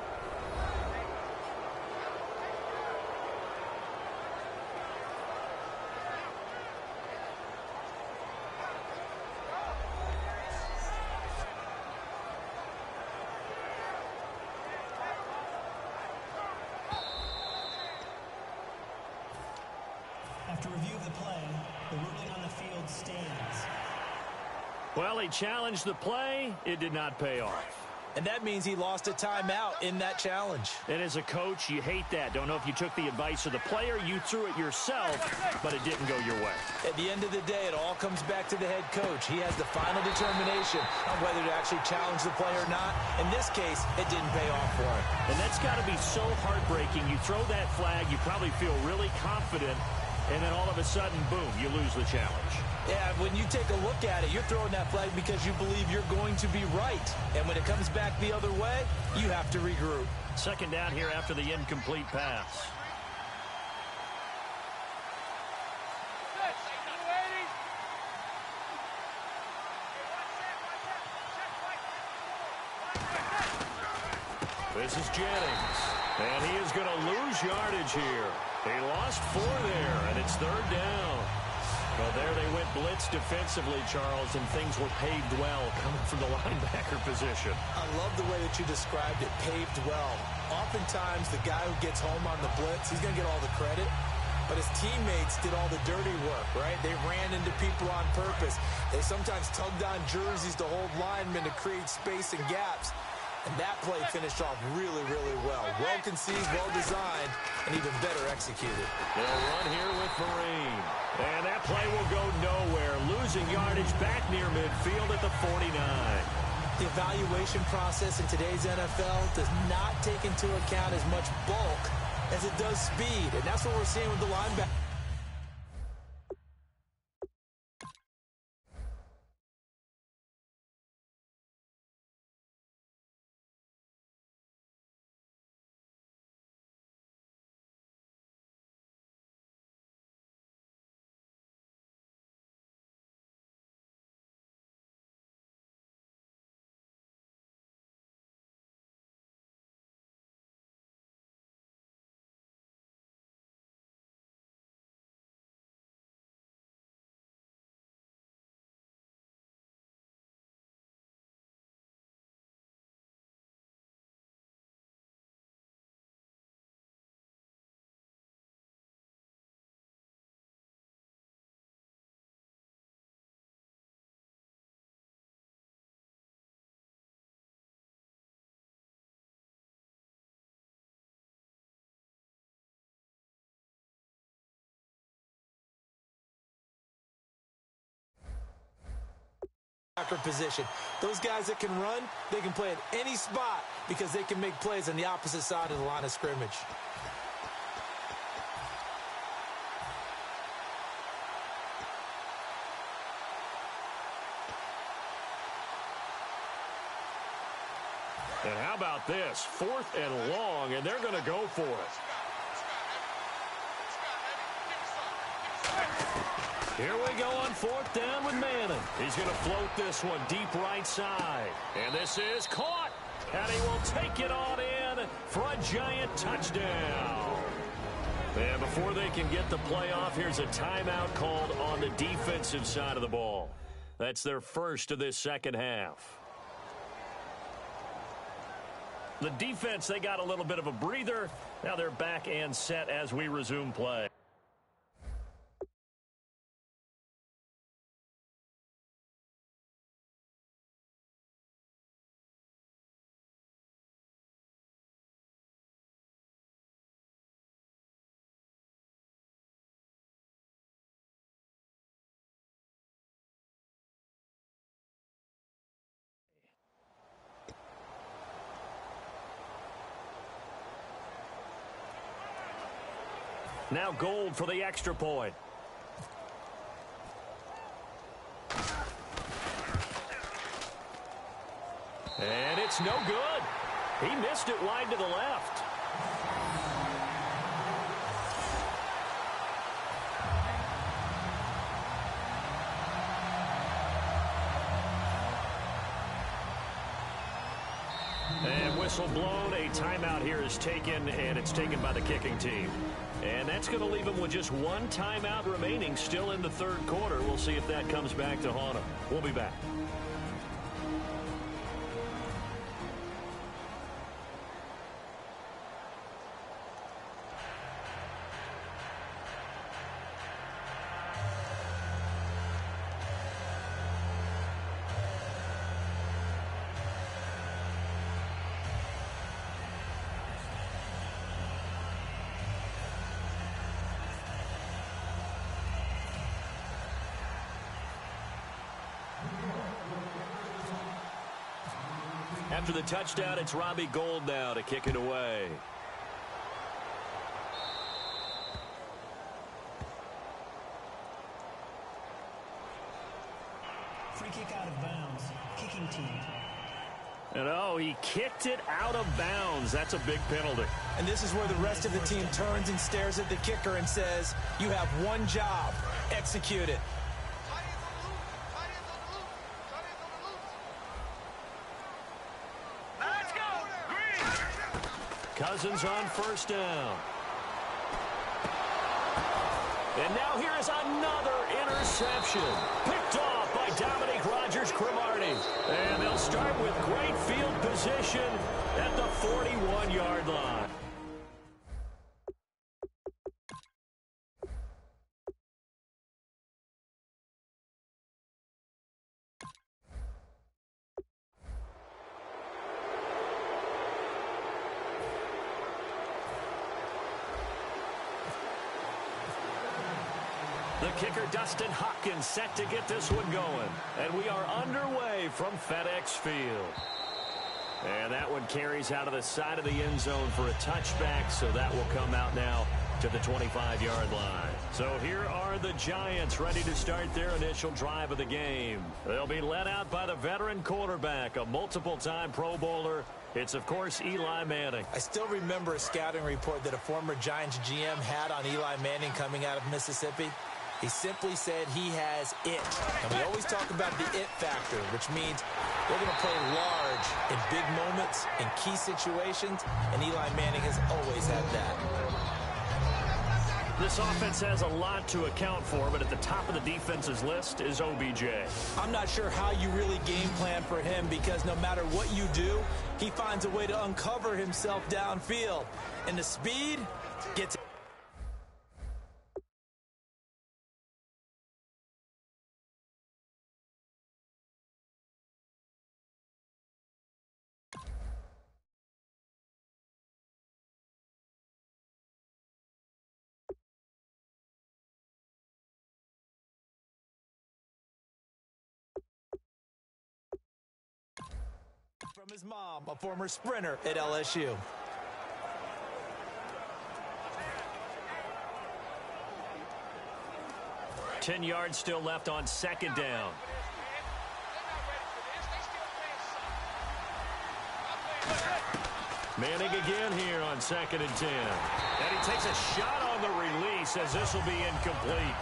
After review of the play, the ruling on the field stands. Well, he challenged the play. It did not pay off. And that means he lost a timeout in that challenge. And as a coach, you hate that. Don't know if you took the advice of the player, you threw it yourself, but it didn't go your way. At the end of the day, it all comes back to the head coach. He has the final determination on whether to actually challenge the play or not. In this case, it didn't pay off for him. And that's got to be so heartbreaking. You throw that flag, you probably feel really confident, and then all of a sudden, boom, you lose the challenge. Yeah, when you take a look at it, you're throwing that flag because you believe you're going to be right. And when it comes back the other way, you have to regroup. 2nd down here after the incomplete pass. This is Jennings. And he is going to lose yardage here. He lost 4 there, and it's 3rd down. Well, there they went blitz defensively, Charles, and things were paved well coming from the linebacker position. I love the way that you described it, paved well. Oftentimes, the guy who gets home on the blitz, he's going to get all the credit, but his teammates did all the dirty work, right? They ran into people on purpose. They sometimes tugged on jerseys to hold linemen to create space and gaps. And that play finished off really, really well. Well conceived, well designed, and even better executed. They'll run here with Marine. And that play will go nowhere. Losing yardage back near midfield at the 49. The evaluation process in today's NFL does not take into account as much bulk as it does speed. And that's what we're seeing with the linebacker. Position. Those guys that can run, they can play at any spot because they can make plays on the opposite side of the line of scrimmage. And how about this? 4th and long, and they're going to go for it. Here we go on 4th down with Manning. He's going to float this one deep right side. And this is caught. And he will take it on in for a giant touchdown. And before they can get the play off, here's a timeout called on the defensive side of the ball. That's their first of this second half. The defense, they got a little bit of a breather. Now they're back and set as we resume play. Now Gold for the extra point. And it's no good. He missed it wide to the left. And whistle blown. A timeout here is taken, and it's taken by the kicking team. And that's going to leave them with just one timeout remaining still in the third quarter. We'll see if that comes back to haunt them. We'll be back. After the touchdown, it's Robbie Gould now to kick it away. Free kick out of bounds. Kicking team. And oh, he kicked it out of bounds. That's a big penalty. And this is where the rest of the team turns and stares at the kicker and says, you have one job. Execute it. Cousins on first down. And now here is another interception. Picked off by Dominique Rodgers-Cromartie. And they'll start with great field position at the 41-yard line. The kicker, Dustin Hopkins, set to get this one going. And we are underway from FedEx Field. And that one carries out of the side of the end zone for a touchback, so that will come out now to the 25-yard line. So here are the Giants ready to start their initial drive of the game. They'll be led out by the veteran quarterback, a multiple-time Pro Bowler. It's, of course, Eli Manning. I still remember a scouting report that a former Giants GM had on Eli Manning coming out of Mississippi. He simply said he has it. And we always talk about the it factor, which means they're going to play large in big moments, in key situations, and Eli Manning has always had that. This offense has a lot to account for, but at the top of the defense's list is OBJ. I'm not sure how you really game plan for him, because no matter what you do, he finds a way to uncover himself downfield. And the speed gets it. From his mom, a former sprinter at LSU. Ten yards still left on second down. Manning again here on 2nd and 10. And he takes a shot on the release as this will be incomplete.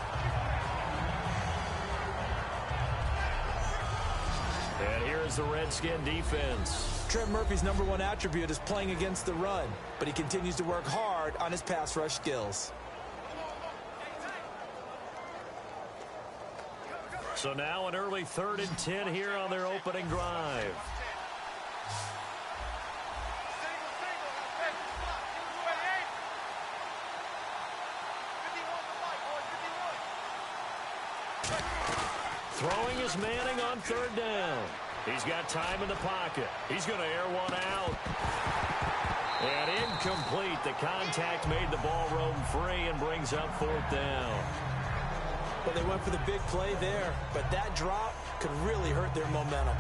And here is the Redskin defense. Trent Murphy's #1 attribute is playing against the run, but he continues to work hard on his pass rush skills. So now an early 3rd and 10 here on their opening drive. Throwing is Manning on 3rd down. He's got time in the pocket. He's going to air one out. And incomplete. The contact made the ball roam free and brings up 4th down. Well, they went for the big play there, but that drop could really hurt their momentum.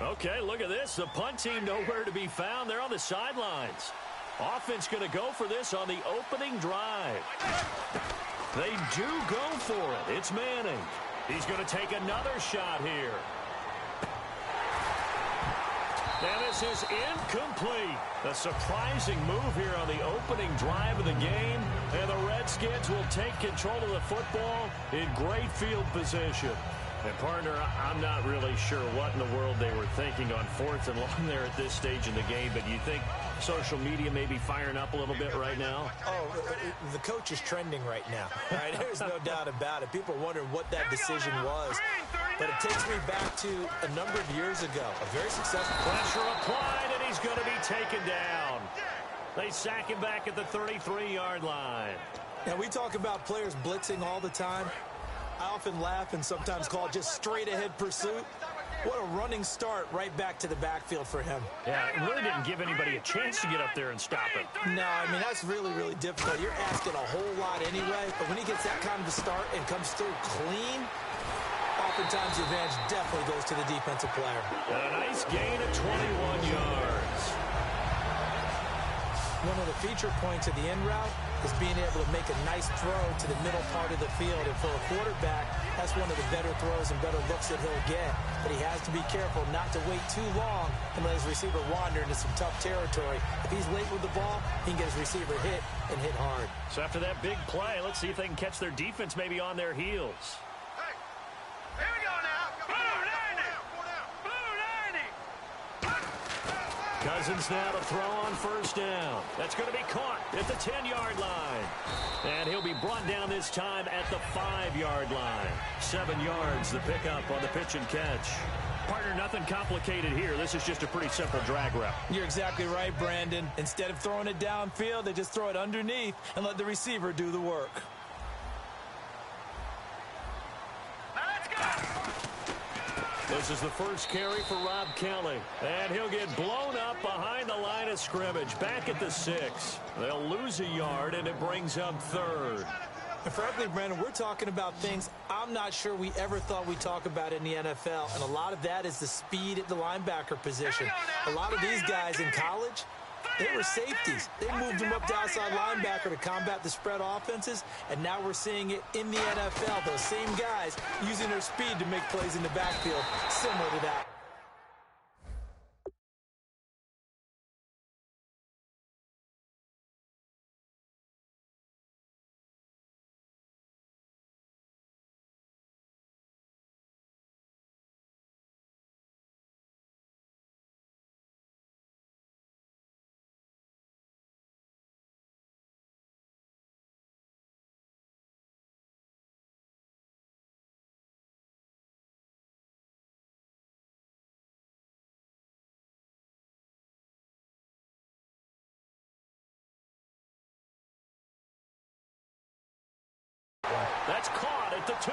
Okay, look at this. The punt team nowhere to be found. They're on the sidelines. Offense going to go for this on the opening drive. They do go for it. It's Manning. He's going to take another shot here. And this is incomplete. A surprising move here on the opening drive of the game. And the Redskins will take control of the football in great field position. And, partner, I'm not really sure what in the world they were thinking on 4th and long there at this stage in the game. But you think social media may be firing up a little bit right now? Oh, the coach is trending right now. Right? There's no doubt about it. People are wondering what that decision was. But it takes me back to a number of years ago. A very successful pressure applied, and he's going to be taken down. They sack him back at the 33-yard line. Now, we talk about players blitzing all the time. I often laugh and sometimes call it just straight-ahead pursuit. What a running start right back to the backfield for him. Yeah, it really didn't give anybody a chance to get up there and stop him. No, I mean, that's really, really difficult. You're asking a whole lot anyway, but when he gets that kind of a start and comes through clean, oftentimes the advantage definitely goes to the defensive player. And a nice gain of 21 yards. One of the feature points of the end route is being able to make a nice throw to the middle part of the field. And for a quarterback, that's one of the better throws and better looks that he'll get. But he has to be careful not to wait too long and let his receiver wander into some tough territory. If he's late with the ball, he can get his receiver hit and hit hard. So after that big play, let's see if they can catch their defense maybe on their heels. Hey, here we go now. Come on, Cousins now to throw on first down. That's going to be caught at the 10-yard line. And he'll be brought down this time at the 5-yard line. 7 yards, the pickup on the pitch and catch. Partner, nothing complicated here. This is just a pretty simple drag route. You're exactly right, Brandon. Instead of throwing it downfield, they just throw it underneath and let the receiver do the work. This is the first carry for Rob Kelly. And he'll get blown up behind the line of scrimmage. Back at the 6. They'll lose a yard, and it brings up 3rd. And frankly, Brandon, we're talking about things I'm not sure we ever thought we'd talk about in the NFL. And a lot of that is the speed at the linebacker position. A lot of these guys in college, they were safeties. They moved them up to outside linebacker to combat the spread offenses, and now we're seeing it in the NFL. Those same guys using their speed to make plays in the backfield, similar to that. That's caught at the 2.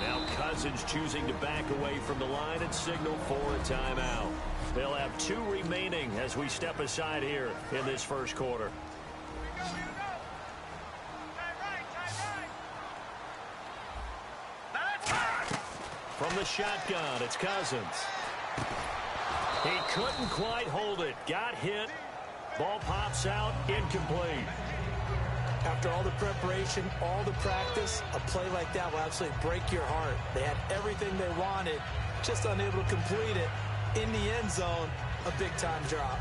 Now Cousins choosing to back away from the line and signal for a timeout. They'll have 2 remaining as we step aside here in this first quarter. From the shotgun, it's Cousins. He couldn't quite hold it. Got hit. Ball pops out, incomplete. After all the preparation, all the practice, a play like that will absolutely break your heart. They had everything they wanted, just unable to complete it. In the end zone, a big-time drop.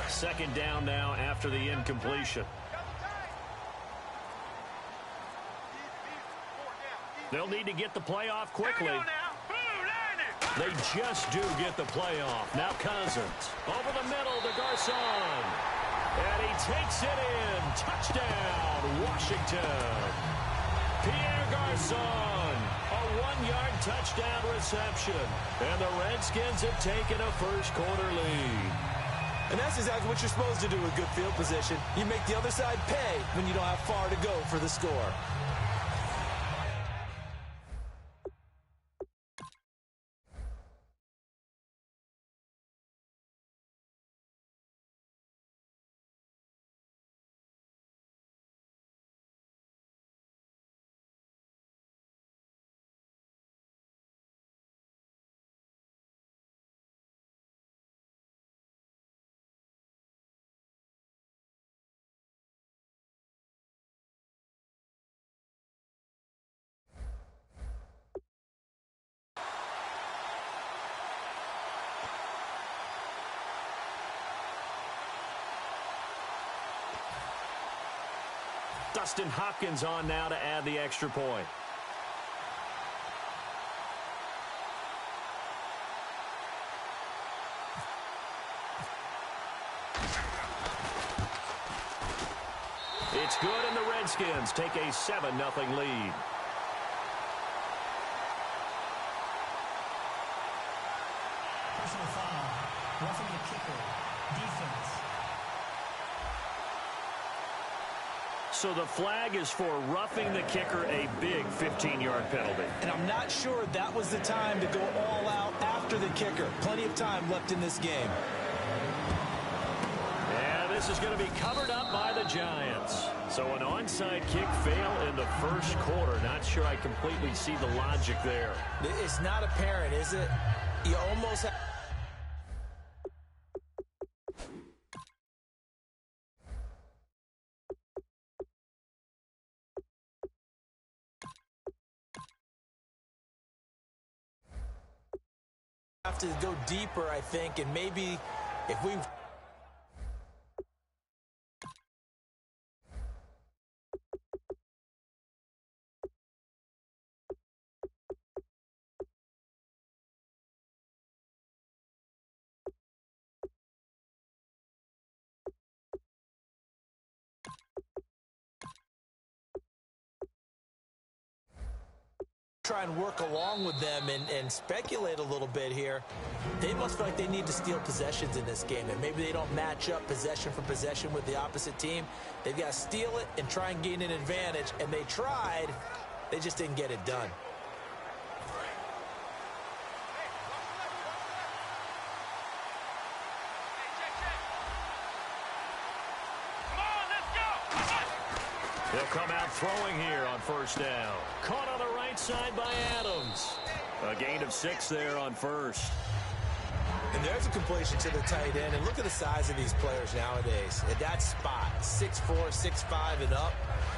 Second down now after the incompletion. They'll need to get the play off quickly. They just do get the play off. Now Cousins over the middle to Garcon. And he takes it in. Touchdown, Washington. Pierre Garcon, a 1-yard touchdown reception. And the Redskins have taken a first-quarter lead. And that's exactly what you're supposed to do with good field position. You make the other side pay when you don't have far to go for the score. Dustin Hopkins on now to add the extra point. It's good, and the Redskins take a 7-0 lead. Personal foul. Roughing the kicker. Defense. So the flag is for roughing the kicker, a big 15-yard penalty. And I'm not sure that was the time to go all out after the kicker. Plenty of time left in this game. And this is going to be covered up by the Giants. So an onside kick fail in the first quarter. Not sure I completely see the logic there. It's not apparent, is it? You almost have... have to go deeper, I think, and maybe if we... try and work along with them and speculate a little bit here. They must feel like they need to steal possessions in this game, and maybe they don't match up possession for possession with the opposite team. They've got to steal it and try and gain an advantage, and they tried. They just didn't get it done. They'll come out throwing here on first down. Caught on the right side by Adams. A gain of 6 there on first. And there's a completion to the tight end. And look at the size of these players nowadays. At that spot, 6'4", 6'5", and up.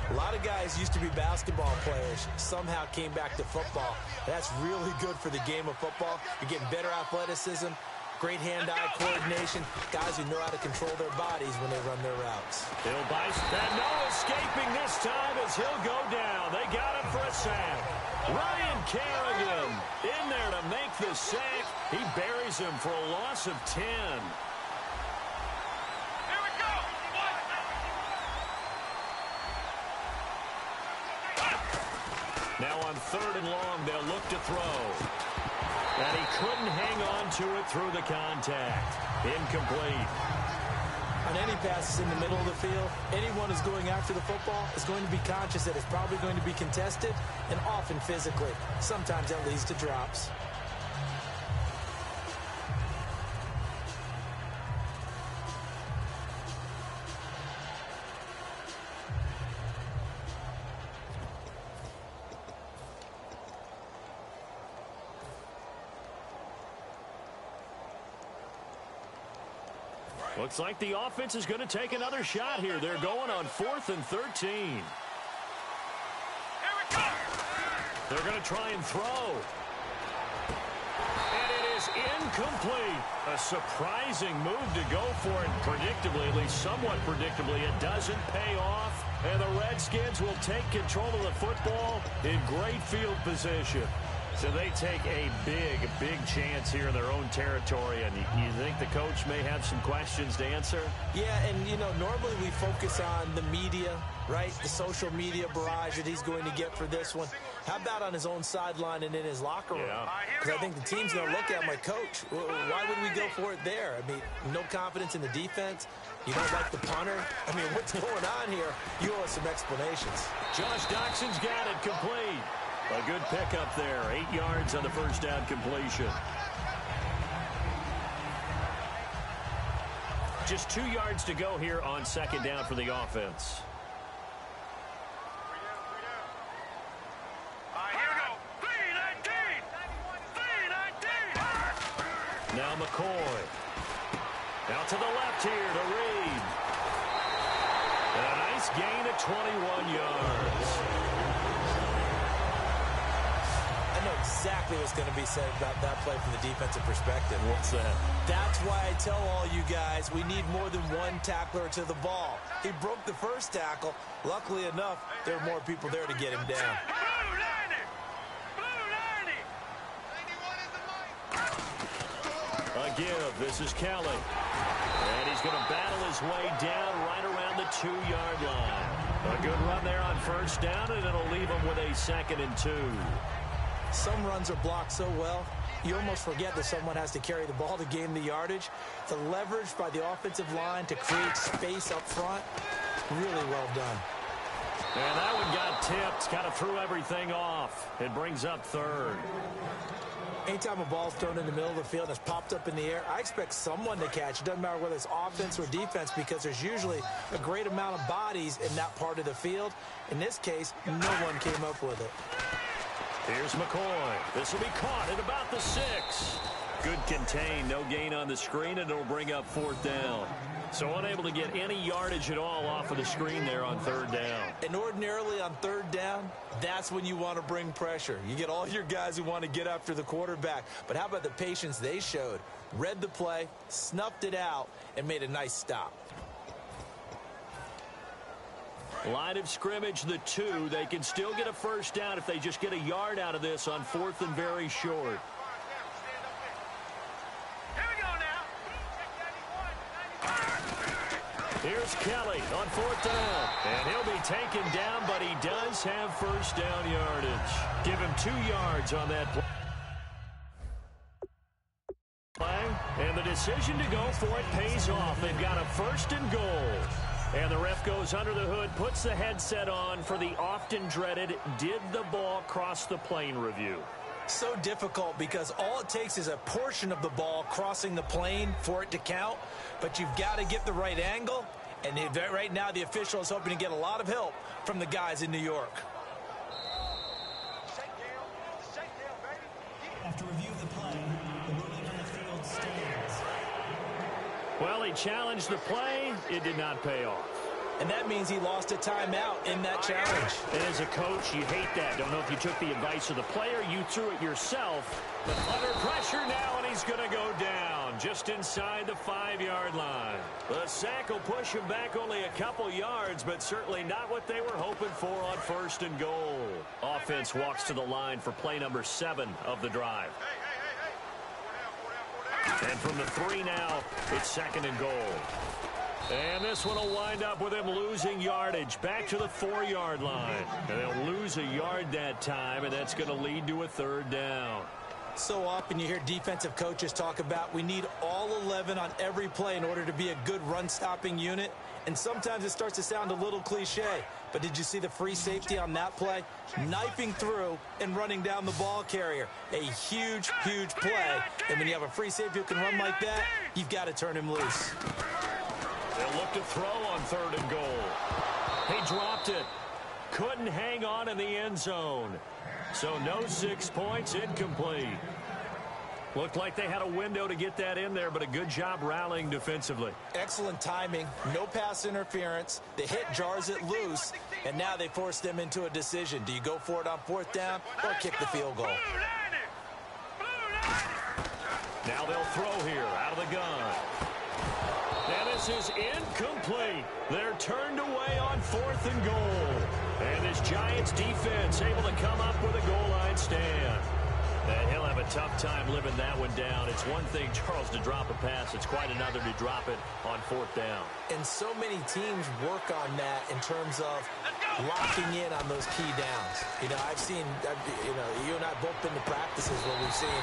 A lot of guys used to be basketball players, somehow came back to football. That's really good for the game of football. You're getting better athleticism, great hand-eye coordination, guys who know how to control their bodies when they run their routes. He'll bite, and no escaping this time as he'll go down. They got him for a sack. Ryan Kerrigan in there to make the sack. He buries him for a loss of 10. Here we go. Now on 3rd and long, they'll look to throw. And he couldn't hang on to it through the contact. Incomplete. On any passes in the middle of the field, anyone who's going after the football is going to be conscious that it's probably going to be contested, and often physically. Sometimes that leads to drops. Looks like the offense is going to take another shot here. They're going on 4th and 13. Here we go. They're going to try and throw. And it is incomplete. A surprising move to go for it. Predictably, at least somewhat predictably, it doesn't pay off. And the Redskins will take control of the football in great field position. So they take a big chance here in their own territory. And you think the coach may have some questions to answer? Yeah, and, you know, normally we focus on the media, right? The social media barrage that he's going to get for this one. How about on his own sideline and in his locker room? Because I think the team's going to look at him like, Coach, why would we go for it there? I mean, no confidence in the defense. You don't like the punter? I mean, what's going on here? You owe us some explanations. Josh Doxson's got it complete. A good pickup there. 8 yards on the first down completion. Just 2 yards to go here on 2nd down for the offense. Here we go. 3-19. 3-19. Now McCoy. Out to the left here to Reed. And a nice gain of 21 yards. I know exactly what's going to be said about that play from the defensive perspective. What's that? That's why I tell all you guys we need more than one tackler to the ball. He broke the first tackle. Luckily enough, there were more people there to get him down. Blue 90. Blue 90. A give. This is Kelly. And he's going to battle his way down right around the 2-yard line. A good run there on first down, and it'll leave him with a 2nd and 2. Some runs are blocked so well, you almost forget that someone has to carry the ball to gain the yardage. The leverage by the offensive line to create space up front, really well done. And that one got tipped, kind of threw everything off. It brings up 3rd. Anytime a ball's thrown in the middle of the field and it's popped up in the air, I expect someone to catch. It doesn't matter whether it's offense or defense, because there's usually a great amount of bodies in that part of the field. In this case, no one came up with it. Here's McCoy. This will be caught at about the 6. Good contain, no gain on the screen, and it'll bring up 4th down. So unable to get any yardage at all off of the screen there on 3rd down. And ordinarily on 3rd down, that's when you want to bring pressure. You get all your guys who want to get after the quarterback. But how about the patience they showed? Read the play, snuffed it out, and made a nice stop. Line of scrimmage, the 2. They can still get a 1st down if they just get a yard out of this on 4th and very short. Here's Kelly on 4th down. And he'll be taken down, but he does have 1st down yardage. Give him 2 yards on that play. And the decision to go for it pays off. They've got a 1st and goal. And the ref goes under the hood, puts the headset on for the often dreaded did the ball cross the plane review. So difficult because all it takes is a portion of the ball crossing the plane for it to count, but you've got to get the right angle, and right now the official is hoping to get a lot of help from the guys in New York. After review of the play, the ruling on the field stands. Well, he challenged the play. It did not pay off. And that means he lost a timeout in that challenge. And as a coach, you hate that. Don't know if you took the advice of the player. You threw it yourself. But under pressure now, and he's going to go down just inside the 5-yard line. The sack will push him back only a couple yards, but certainly not what they were hoping for on 1st and goal. Offense walks to the line for play number 7 of the drive. And from the 3 now, it's 2nd and goal. And this one will wind up with him losing yardage back to the 4-yard line. And they'll lose a yard that time, and that's going to lead to a 3rd down. So often you hear defensive coaches talk about we need all 11 on every play in order to be a good run-stopping unit. And sometimes it starts to sound a little cliche. But did you see the free safety on that play? Knifing through and running down the ball carrier. A huge, huge play. And when you have a free safety who can run like that, you've got to turn him loose. They'll look to throw on 3rd and goal. He dropped it. Couldn't hang on in the end zone. So no 6 points, incomplete. Looked like they had a window to get that in there, but a good job rallying defensively. Excellent timing. No pass interference. The hit jars it loose, and now they force them into a decision. Do you go for it on 4th down or kick the field goal? Now they'll throw here out of the gun. And this is incomplete. They're turned away on 4th and goal. And this Giants defense able to come up with a goal line stand. And he'll have a tough time living that one down. It's one thing, Charles, to drop a pass. It's quite another to drop it on 4th down. And so many teams work on that in terms of locking in on those key downs. You know, I've seen, you and I both been to practices where we've seen,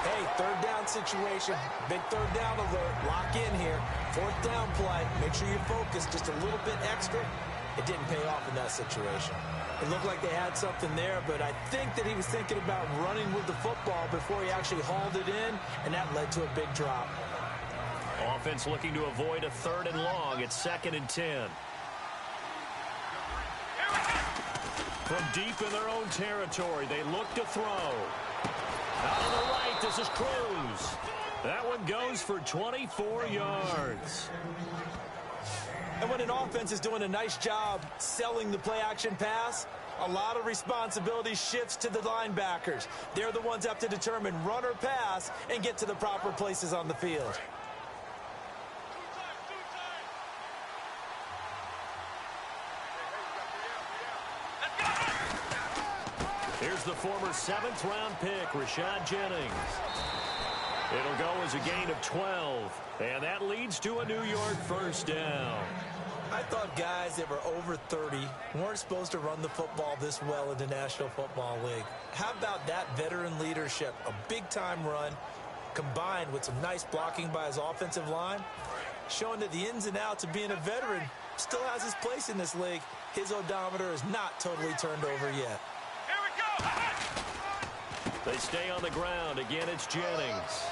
hey, 3rd down situation, big 3rd down alert, lock in here. 4th down play, make sure you focus just a little bit extra. It didn't pay off in that situation. It looked like they had something there, but I think that he was thinking about running with the football before he actually hauled it in, and that led to a big drop. Offense looking to avoid a 3rd and long. It's 2nd and 10. From deep in their own territory, they look to throw. Out on the right, this is Cruz. That one goes for 24 yards. And when an offense is doing a nice job selling the play-action pass, a lot of responsibility shifts to the linebackers. They're the ones that have to determine run or pass and get to the proper places on the field. Here's the former 7th-round pick, Rashad Jennings. It'll go as a gain of 12, and that leads to a New York 1st down. I thought guys that were over 30 weren't supposed to run the football this well in the National Football League. How about that veteran leadership? A big-time run combined with some nice blocking by his offensive line, showing that the ins and outs of being a veteran still has his place in this league. His odometer is not totally turned over yet. Here we go! They stay on the ground. Again, it's Jennings.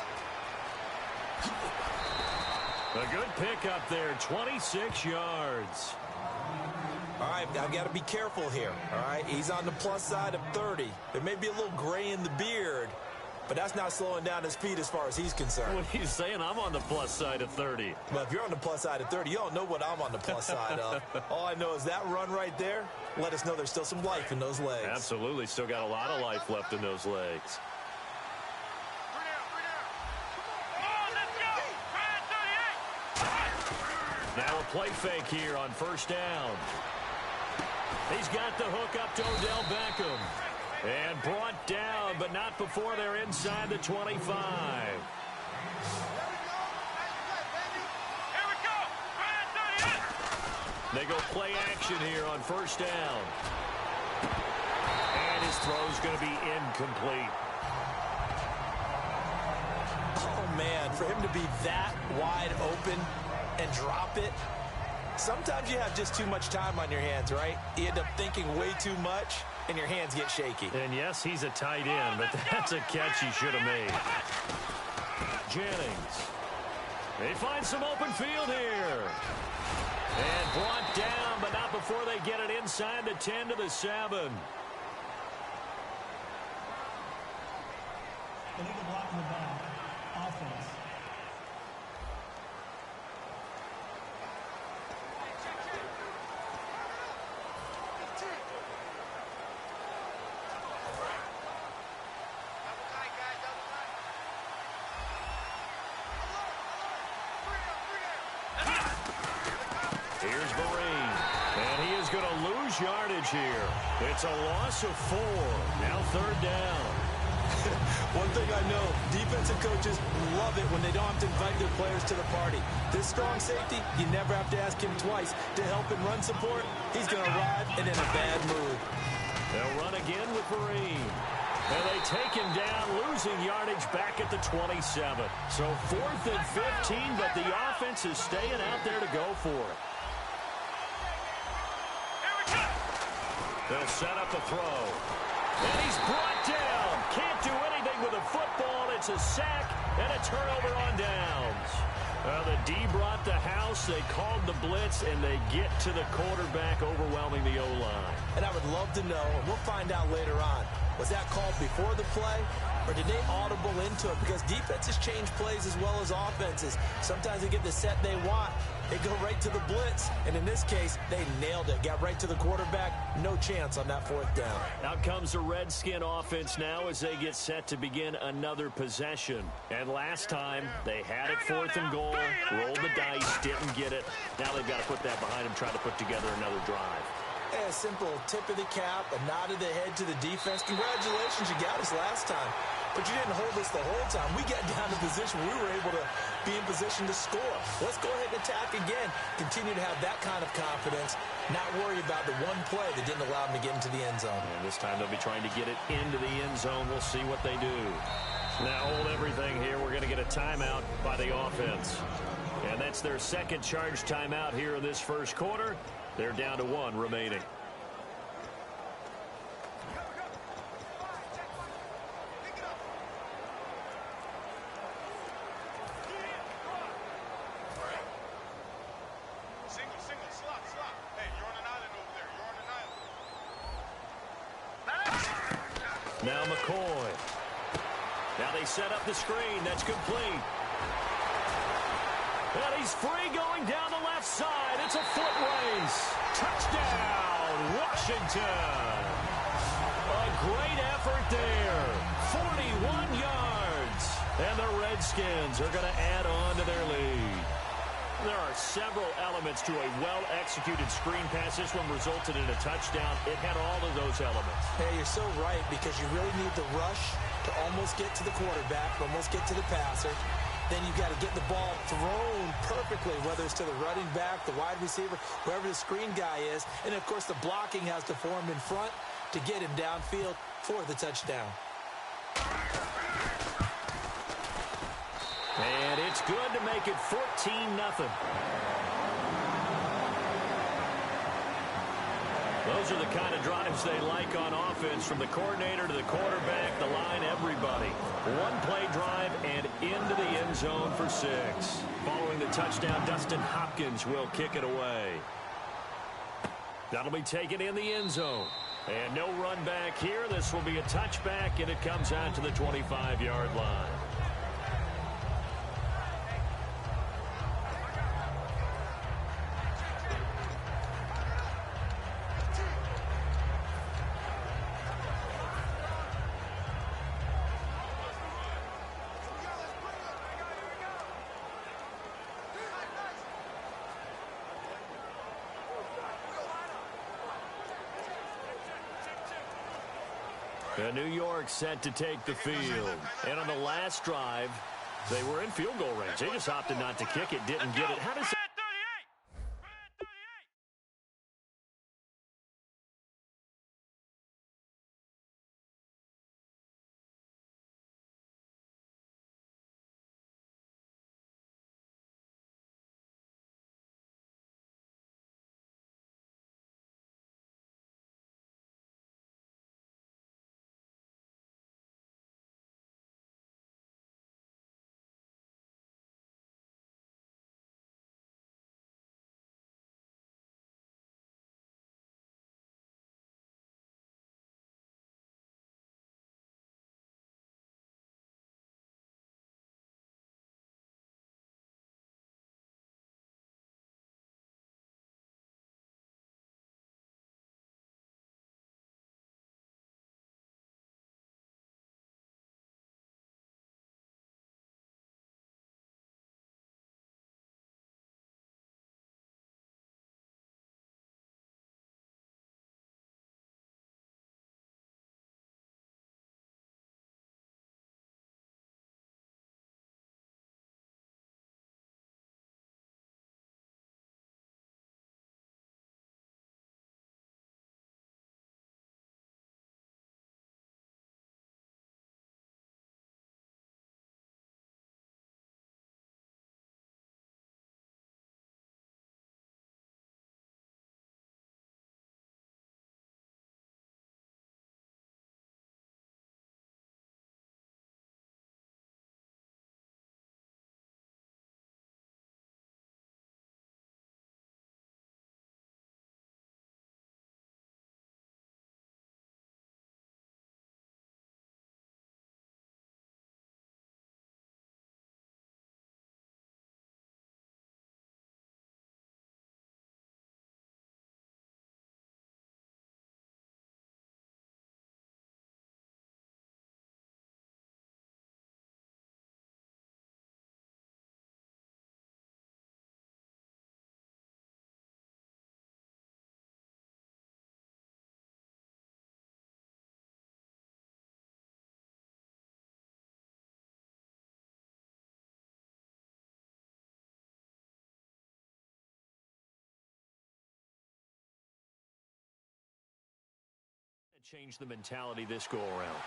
A good pick up there, 26 yards. All right, I've got to be careful here, all right? He's on the plus side of 30. There may be a little gray in the beard, but that's not slowing down his feet as far as he's concerned. What he's saying, I'm on the plus side of 30. But if you're on the plus side of 30, you don't know what I'm on the plus side of. All I know is that run right there let us know there's still some life in those legs. Absolutely. Still got a lot of life left in those legs. Now a play fake here on first down. He's got the hook up to Odell Beckham. And brought down, but not before they're inside the 25. They go play action here on first down. And his throw's going to be incomplete. Oh, man, for him to be that wide open and drop it. Sometimes you have just too much time on your hands, right? You end up thinking way too much, and your hands get shaky. And yes, he's a tight end, but that's a catch he should have made. Jennings. They find some open field here. And brought down, but not before they get it inside the 10 to the 7. Illegal block in the back. Offense. Here's Marine, and he is going to lose yardage here. It's a loss of 4. Now third down. One thing I know, defensive coaches love it when they don't have to invite their players to the party. This strong safety, you never have to ask him twice to help in run support. He's going to arrive and in a bad mood. They'll run again with Marine. And they take him down, losing yardage back at the 27. So 4th and 15, but the offense is staying out there to go for it. They'll set up the throw. And he's brought down. Can't do anything with a football. It's a sack and a turnover on downs. Well, the D brought the house. They called the blitz, and they get to the quarterback, overwhelming the O-line. And I would love to know, and we'll find out later on, was that called before the play, or did they audible into it? Because defenses change plays as well as offenses. Sometimes they get the set they want. They go right to the blitz, and in this case, they nailed it. Got right to the quarterback. No chance on that 4th down. Out comes the Redskin offense now as they get set to begin another possession. And last time, they had it 4th and goal, rolled the dice, didn't get it. Now they've got to put that behind them, trying to put together another drive. A simple tip of the cap, a nod of the head to the defense. Congratulations, you got us last time. But you didn't hold us the whole time. We got down to position we were able to be in position to score. Let's go ahead and attack again. Continue to have that kind of confidence. Not worry about the one play that didn't allow them to get into the end zone. And this time they'll be trying to get it into the end zone. We'll see what they do. Now hold everything here. We're going to get a timeout by the offense. And that's their second charge timeout here in this first quarter. They're down to 1 remaining. Single, slot. Hey, you're on an island over there. You're on an island. Now McCoy. Now they set up the screen. That's complete. And he's free going down the left side. It's a foot race. Touchdown, Washington. A great effort there. 41 yards. And the Redskins are going to add on to their lead. There are several elements to a well-executed screen pass. This one resulted in a touchdown. It had all of those elements. Hey, you're so right, because you really need the rush to almost get to the quarterback, almost get to the passer. Then you've got to get the ball thrown perfectly, whether it's to the running back, the wide receiver, whoever the screen guy is. And, of course, the blocking has to form in front to get him downfield for the touchdown. And it's good to make it 14-0. Those are the kind of drives they like on offense, from the coordinator to the quarterback, the line, everybody. One-play drive and into the end zone for 6. Following the touchdown, Dustin Hopkins will kick it away. That'll be taken in the end zone. And no run back here. This will be a touchback, and it comes out to the 25-yard line. New York set to take the field. And on the last drive, they were in field goal range. They just opted not to kick it, didn't get it. How does that... change the mentality this go-around?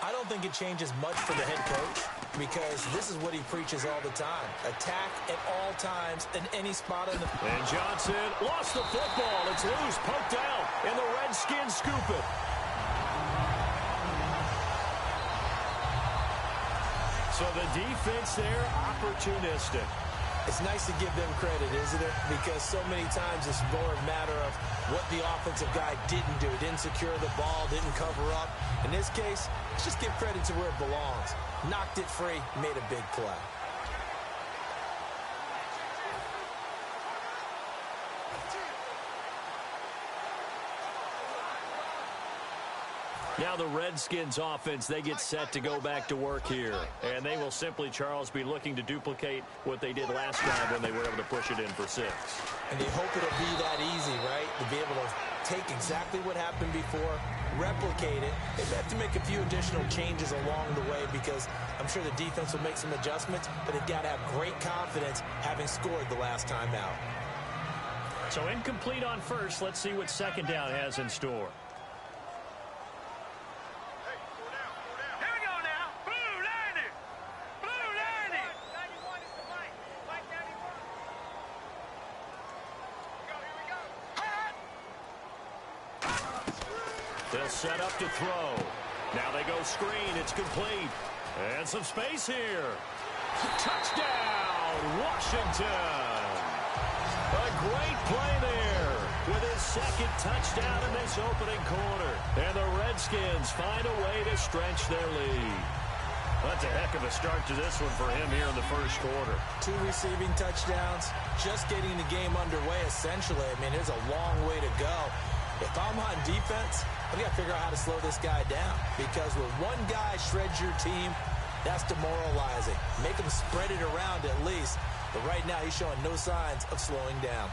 I don't think it changes much for the head coach because this is what he preaches all the time. Attack at all times in any spot in the... And Johnson lost the football. It's loose, poked out, and the Redskins scoop it. So the defense there, opportunistic. It's nice to give them credit, isn't it? Because so many times it's more a matter of what the offensive guy didn't do. Didn't secure the ball, didn't cover up. In this case, let's just give credit to where it belongs. Knocked it free, made a big play. Now the Redskins offense, they get set to go back to work here. And they will simply, Charles, be looking to duplicate what they did last time when they were able to push it in for 6. And they hope it'll be that easy, right? To be able to take exactly what happened before, replicate it. They have to make a few additional changes along the way because I'm sure the defense will make some adjustments, but they've got to have great confidence having scored the last time out. So incomplete on first. Let's see what second down has in store. They'll set up to throw. Now they go screen. It's complete. And some space here. Touchdown, Washington. A great play there. with his second touchdown in this opening quarter. And the Redskins find a way to stretch their lead. That's a heck of a start to this one for him here in the first quarter. 2 receiving touchdowns, just getting the game underway, essentially. I mean, there's a long way to go. If I'm on defense, I've got to figure out how to slow this guy down. Because when one guy shreds your team, that's demoralizing. Make him spread it around at least. But right now, he's showing no signs of slowing down.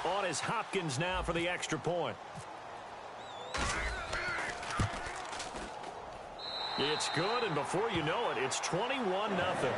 On is Hopkins now for the extra point. It's good, and before you know it, it's 21-0.